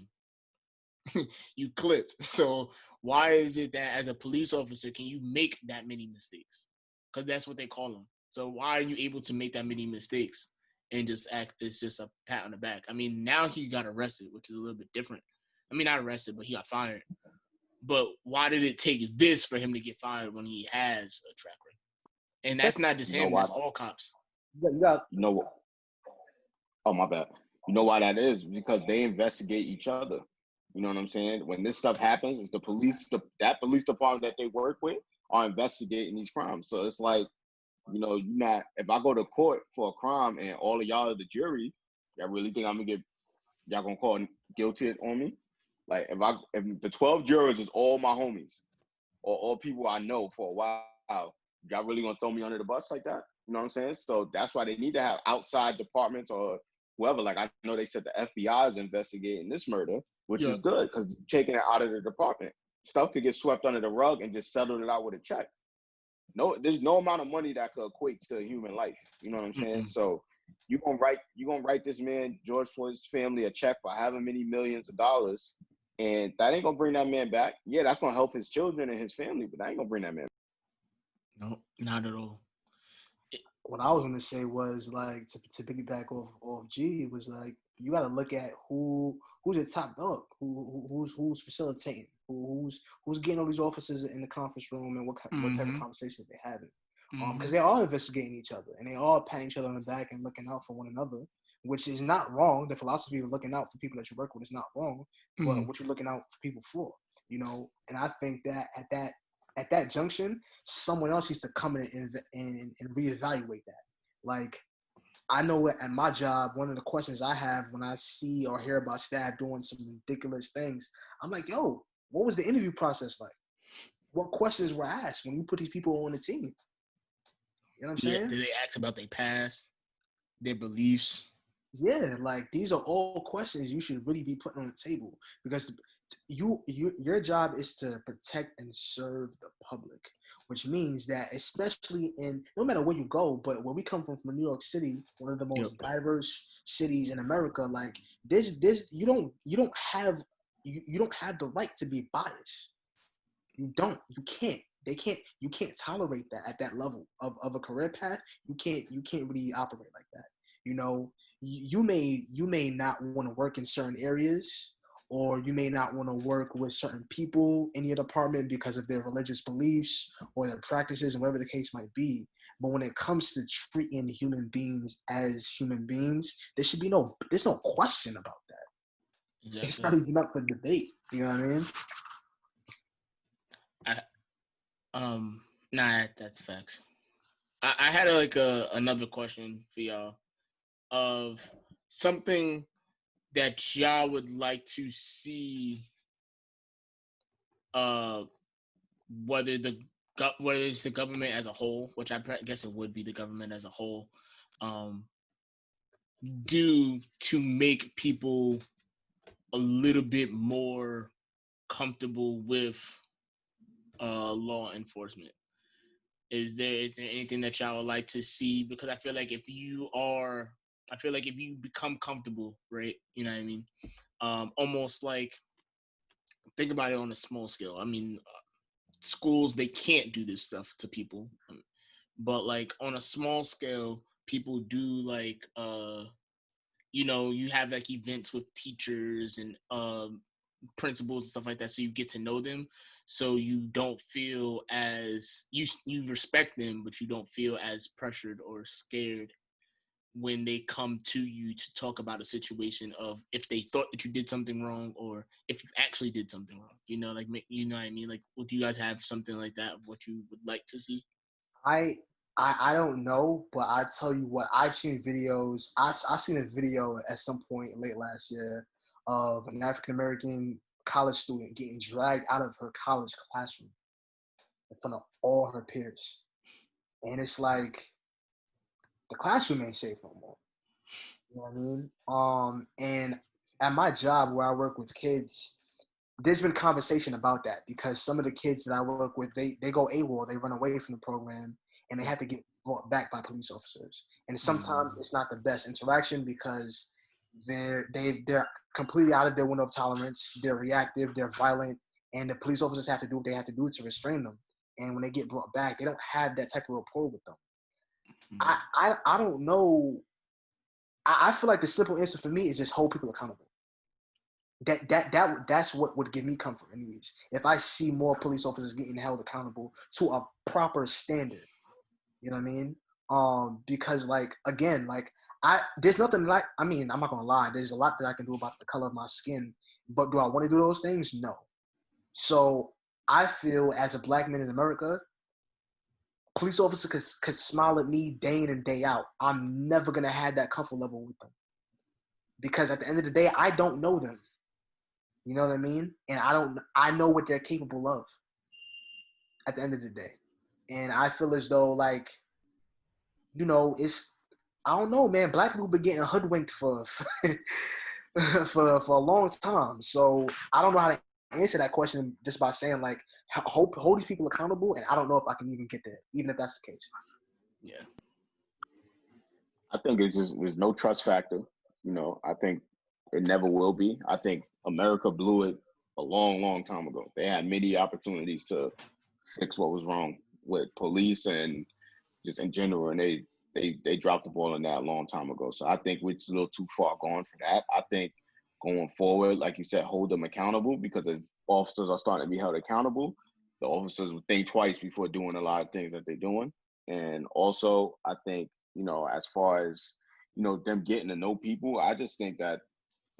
You clipped. So why is it that as a police officer can you make that many mistakes? Because that's what they call them. So why are you able to make that many mistakes and just act it's just a pat on the back? I mean, now he got arrested, which is a little bit different. I mean, not arrested, but he got fired. But why did it take this for him to get fired when he has a track record? And that's not just him, that's all cops. You got Oh, my bad. You know why that is? Because they investigate each other. You know what I'm saying? When this stuff happens, it's that police department that they work with are investigating these crimes. So it's like, you know, if I go to court for a crime and all of y'all are the jury, y'all really think y'all gonna call guilty on me? Like if the 12 jurors is all my homies or all people I know for a while, y'all really gonna throw me under the bus like that? You know what I'm saying? So that's why they need to have outside departments or whoever. Like I know they said the FBI is investigating this murder, which is good because taking it out of the department. Stuff could get swept under the rug and just settled it out with a check. No, there's no amount of money that could equate to human life. You know what I'm saying? Mm-hmm. So you're gonna write this man, George Floyd's family, a check for however many millions of dollars, and that ain't gonna bring that man back. Yeah, that's gonna help his children and his family, but that ain't gonna bring that man back. No, not at all. What I was gonna say was like to piggyback off G was like you gotta look at who's the top dog, who's facilitating, who's getting all these officers in the conference room, and what type of conversations they're having, because they're all investigating each other and they all patting each other on the back and looking out for one another, which is not wrong. The philosophy of looking out for people that you work with is not wrong, but what you're looking out for people for, you know. And I think that at that junction, someone else needs to come in and reevaluate that. Like, I know at my job, one of the questions I have when I see or hear about staff doing some ridiculous things, I'm like, yo, what was the interview process like? What questions were asked when you put these people on the team? You know what I'm saying? Did they ask about their past, their beliefs? Yeah, like these are all questions you should really be putting on the table, because your job is to protect and serve the public, which means that especially in no matter where you go, but where we come from New York City, one of the most diverse cities in America, like this you don't have the right to be biased. You can't. You can't tolerate that at that level of a career path. You can't really operate like that. You know, you may not want to work in certain areas, or you may not want to work with certain people in your department because of their religious beliefs or their practices, and whatever the case might be. But when it comes to treating human beings as human beings, there's no question about that. Exactly. It's not even up for debate. You know what I mean? Nah, that's facts. I had another question for y'all of something that y'all would like to see, whether it's the government as a whole, which I guess it would be the government as a whole, do to make people a little bit more comfortable with law enforcement. Is there anything that y'all would like to see? Because I feel like if you become comfortable, right? You know what I mean? Almost like, think about it on a small scale. I mean, schools, they can't do this stuff to people, but like on a small scale, people do, like, you have like events with teachers and principals and stuff like that, so you get to know them, so you don't feel as you respect them, but you don't feel as pressured or scared when they come to you to talk about a situation of if they thought that you did something wrong or if you actually did something wrong. Like, you know what I mean? Like, would you guys have something like that of what you would like to see? I don't know, but I tell you what, I've seen videos. I seen a video at some point late last year of an African American college student getting dragged out of her college classroom in front of all her peers, and it's like the classroom ain't safe no more. You know what I mean? And at my job where I work with kids, there's been conversation about that because some of the kids that I work with, they go AWOL, they run away from the program, and they have to get brought back by police officers. And sometimes it's not the best interaction because they're completely out of their window of tolerance. They're reactive, they're violent, and the police officers have to do what they have to do to restrain them. And when they get brought back, they don't have that type of rapport with them. I don't know. I feel like the simple answer for me is just hold people accountable. That's what would give me comfort in these. If I see more police officers getting held accountable to a proper standard, you know what I mean? Because like again, like there's nothing like, I mean, I'm not gonna lie, there's a lot that I can do about the color of my skin, but do I want to do those things? No. So I feel as a black man in America, police officers could smile at me day in and day out. I'm never gonna have that comfort level with them because at the end of the day, I don't know them. You know what I mean? And I know what they're capable of at the end of the day. And I feel as though, like, I don't know, man. Black people been getting hoodwinked for a long time. So I don't know how to answer that question just by saying, like, hold these people accountable. And I don't know if I can even get there, even if that's the case. Yeah. I think there's no trust factor. I think it never will be. I think America blew it a long, long time ago. They had many opportunities to fix what was wrong with police and just in general, and they dropped the ball on that a long time ago. So I think we're a little too far gone for that. I think going forward, like you said, hold them accountable, because if officers are starting to be held accountable, the officers will think twice before doing a lot of things that they're doing. And also, I think, as far as, them getting to know people, I just think that,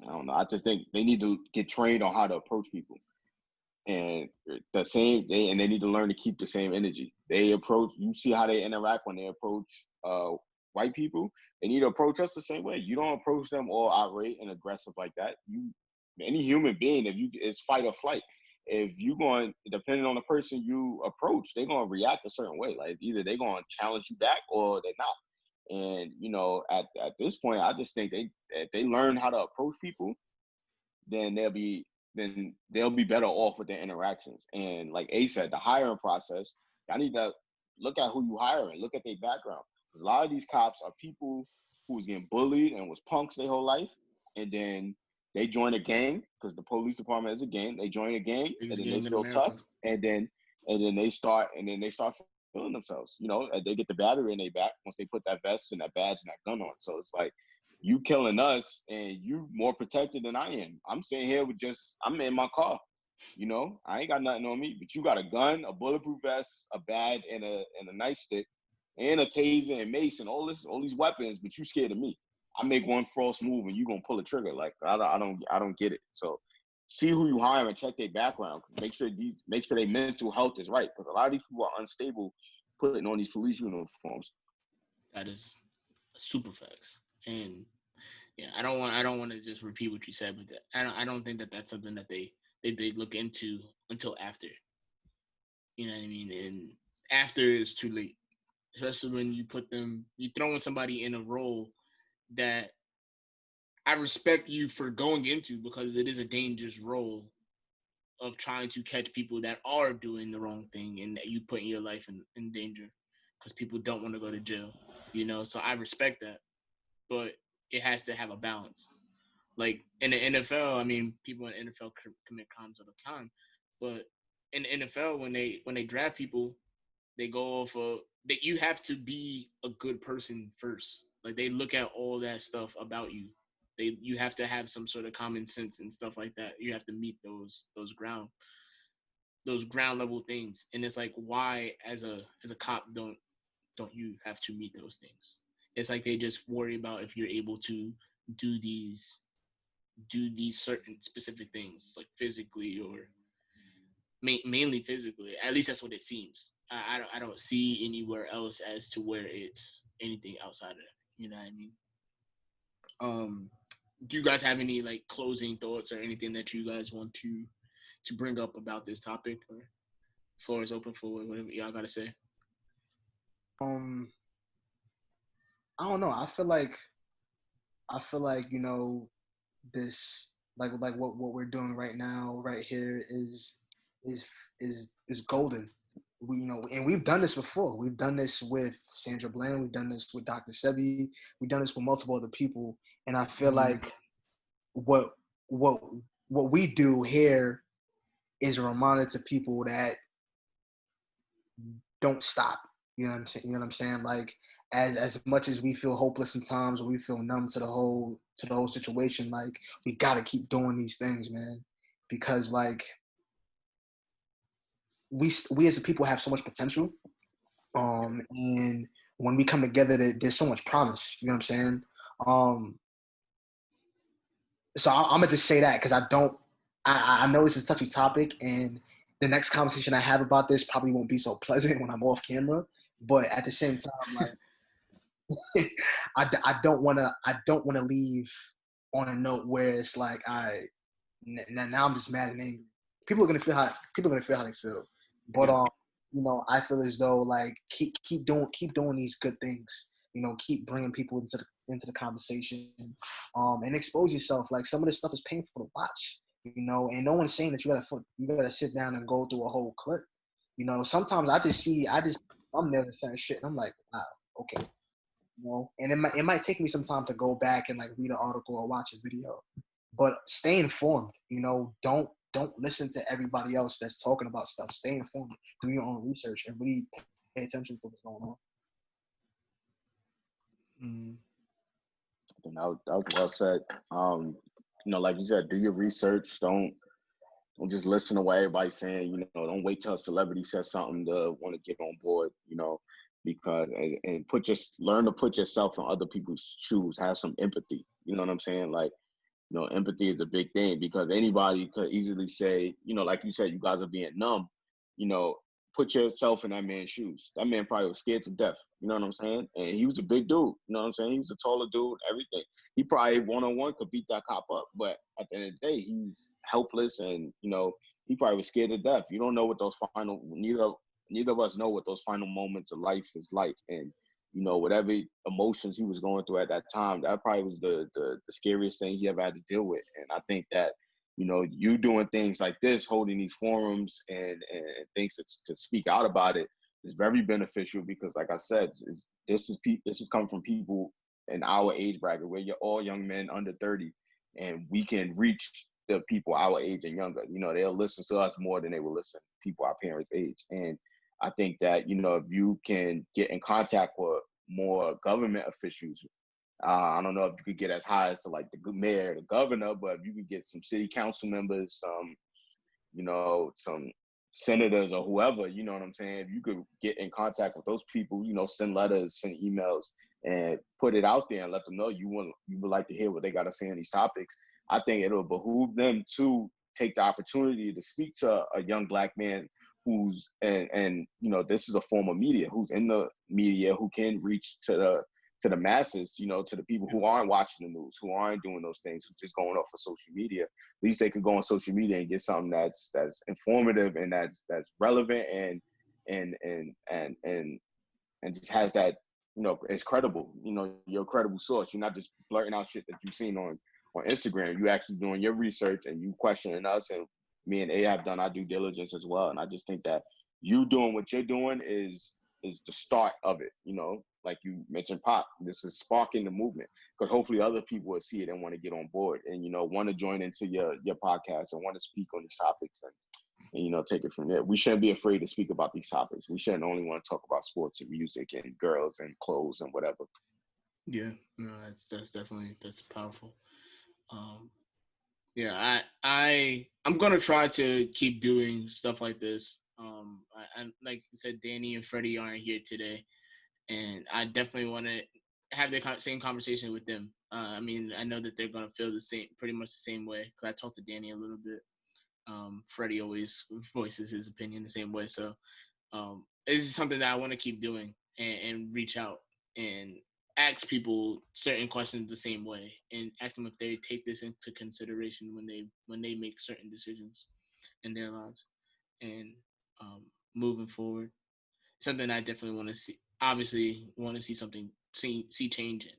I don't know, I just think they need to get trained on how to approach people. And they need to learn to keep the same energy. You see how they interact when they approach white people. They need to approach us the same way. You don't approach them all irate and aggressive like that. Any human being, it's fight or flight. If depending on the person you approach, they're going to react a certain way. Like either they're going to challenge you back or they're not. And, at this point, I just think if they learn how to approach people, then they'll be better off with their interactions. And like A said, the hiring process, I need to look at who you hiring, look at their background. Because a lot of these cops are people who was getting bullied and was punks their whole life, and then they join a gang, because the police department is a gang. They join a gang, and then they feel tough, and then they start feeling themselves. They get the battery in their back once they put that vest and that badge and that gun on. So it's like, you killing us and you more protected than I am. I'm sitting here I'm in my car. You know, I ain't got nothing on me, but you got a gun, a bulletproof vest, a badge, and a nightstick, and a taser and mace and all these weapons, but you scared of me. I make one false move and you gonna pull a trigger. Like I don't get it. So see who you hire and check their background. Make sure their mental health is right, because a lot of these people are unstable putting on these police uniforms. That is super facts. And yeah, I don't want to just repeat what you said, but I don't think that that's something that they look into until after. You know what I mean? And after is too late, especially when you throwing somebody in a role that I respect you for going into, because it is a dangerous role of trying to catch people that are doing the wrong thing and that you putting your life in danger because people don't want to go to jail, you know? So I respect that, but it has to have a balance. Like in the NFL, I mean, people in the NFL commit crimes all the time, but in the NFL, when they draft people, they go off of that. You have to be a good person first. Like they look at all that stuff about you. You have to have some sort of common sense and stuff like that. You have to meet those ground level things. And it's like, why as a cop don't you have to meet those things? It's like they just worry about if you're able to do these certain specific things, like physically or mainly physically. At least that's what it seems. I don't see anywhere else as to where it's anything outside of that. You know what I mean? Do you guys have any like closing thoughts or anything that you guys want to bring up about this topic? Or floor is open for whatever y'all gotta say. I don't know. I feel like you know, this like what we're doing right now, right here is golden. We, you know, and we've done this before. We've done this with Sandra Bland. We've done this with Dr. Sebi. We've done this with multiple other people. And I feel like what we do here is a reminder to people that don't stop. You know what I'm saying? You know what I'm saying? Like as much as we feel hopeless sometimes, or we feel numb to the whole situation, like we gotta keep doing these things, man. Because like we as a people have so much potential. And when we come together, there's so much promise. You know what I'm saying? So I'm gonna just say that because I know this is a touchy topic, and the next conversation I have about this probably won't be so pleasant when I'm off camera. But at the same time, like I don't want to leave on a note where it's like now I'm just mad and angry. People are gonna feel how they feel. But you know, I feel as though like keep doing these good things. You know, keep bringing people into the conversation, and expose yourself. Like some of this stuff is painful to watch. You know, and no one's saying that you gotta sit down and go through a whole clip. You know, sometimes I'm never saying shit, and I'm like, wow, okay. You know, and it might take me some time to go back and like read an article or watch a video, but stay informed. You know, don't listen to everybody else that's talking about stuff. Stay informed, do your own research, and really pay attention to what's going on. I think that was well said. You know, like you said, do your research. Don't just listen to what everybody's saying. You know, don't wait till a celebrity says something to want to get on board. You know, because and learn to put yourself in other people's shoes. Have some empathy. You know what I'm saying? Like, you know, empathy is a big thing, because anybody could easily say, you know, like you said, you guys are being numb. You know, put yourself in that man's shoes. That man probably was scared to death. You know what I'm saying? And he was a big dude. You know what I'm saying? He was a taller dude, everything. He probably one-on-one could beat that cop up. But at the end of the day, he's helpless, and, you know, he probably was scared to death. You don't know what those neither of us know what those final moments of life is like. And, you know, whatever emotions he was going through at that time, that probably was the scariest thing he ever had to deal with. And I think that, you know, you doing things like this, holding these forums and things to speak out about it is very beneficial, because, like I said, this is coming from people in our age bracket, where you're all young men under 30, and we can reach the people our age and younger. You know, they'll listen to us more than they will listen to people our parents' age. And I think that, you know, if you can get in contact with more government officials, I don't know if you could get as high as to like the mayor, the governor, but if you could get some city council members, some, you know, some senators or whoever, you know what I'm saying? If you could get in contact with those people, you know, send letters, send emails, and put it out there and let them know you would like to hear what they got to say on these topics. I think it'll behoove them to take the opportunity to speak to a young Black man who's and you know, this is a form of media, who's in the media, who can reach to the masses, you know, to the people who aren't watching the news, who aren't doing those things, who just going off of social media. At least they can go on social media and get something that's informative and that's relevant and just has that, you know, it's credible. You know, you're a credible source. You're not just blurting out shit that you've seen on Instagram. You actually doing your research and you questioning us, and me and A have done our due diligence as well. And I just think that you doing what you're doing is the start of it. You know, like you mentioned, Pop. This is sparking the movement because hopefully other people will see it and want to get on board and, you know, want to join into your podcast and want to speak on these topics and, you know, take it from there. We shouldn't be afraid to speak about these topics. We shouldn't only want to talk about sports and music and girls and clothes and whatever. Yeah, no, that's definitely, that's powerful. Yeah, I'm gonna try to keep doing stuff like this. I like you said, Danny and Freddie aren't here today, and I definitely want to have the same conversation with them. I mean, I know that they're gonna feel the same, pretty much the same way, because I talked to Danny a little bit. Freddie always voices his opinion the same way, so this is something that I want to keep doing and reach out and ask people certain questions the same way and ask them if they take this into consideration when they make certain decisions in their lives and moving forward. Something I definitely want to see. Obviously, want to see something see change in.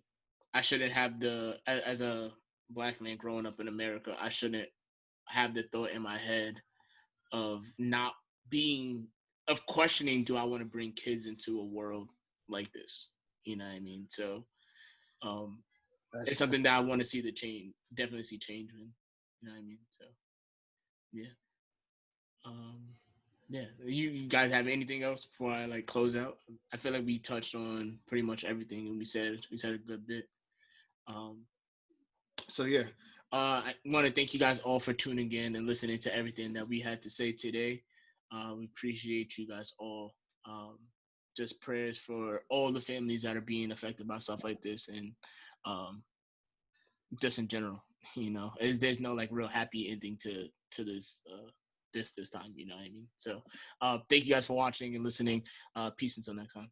I shouldn't have as a Black man growing up in America, I shouldn't have the thought in my head of not being of questioning, do I want to bring kids into a world like this? You know what I mean? So it's something that I want to see definitely see change in. You know what I mean? So yeah. Yeah. You guys have anything else before I like close out? I feel like we touched on pretty much everything and we said a good bit. So yeah. I want to thank you guys all for tuning in and listening to everything that we had to say today. We appreciate you guys all. Just prayers for all the families that are being affected by stuff like this, and just in general, you know, there's no like real happy ending to this this time. You know what I mean? So, thank you guys for watching and listening. Peace until next time.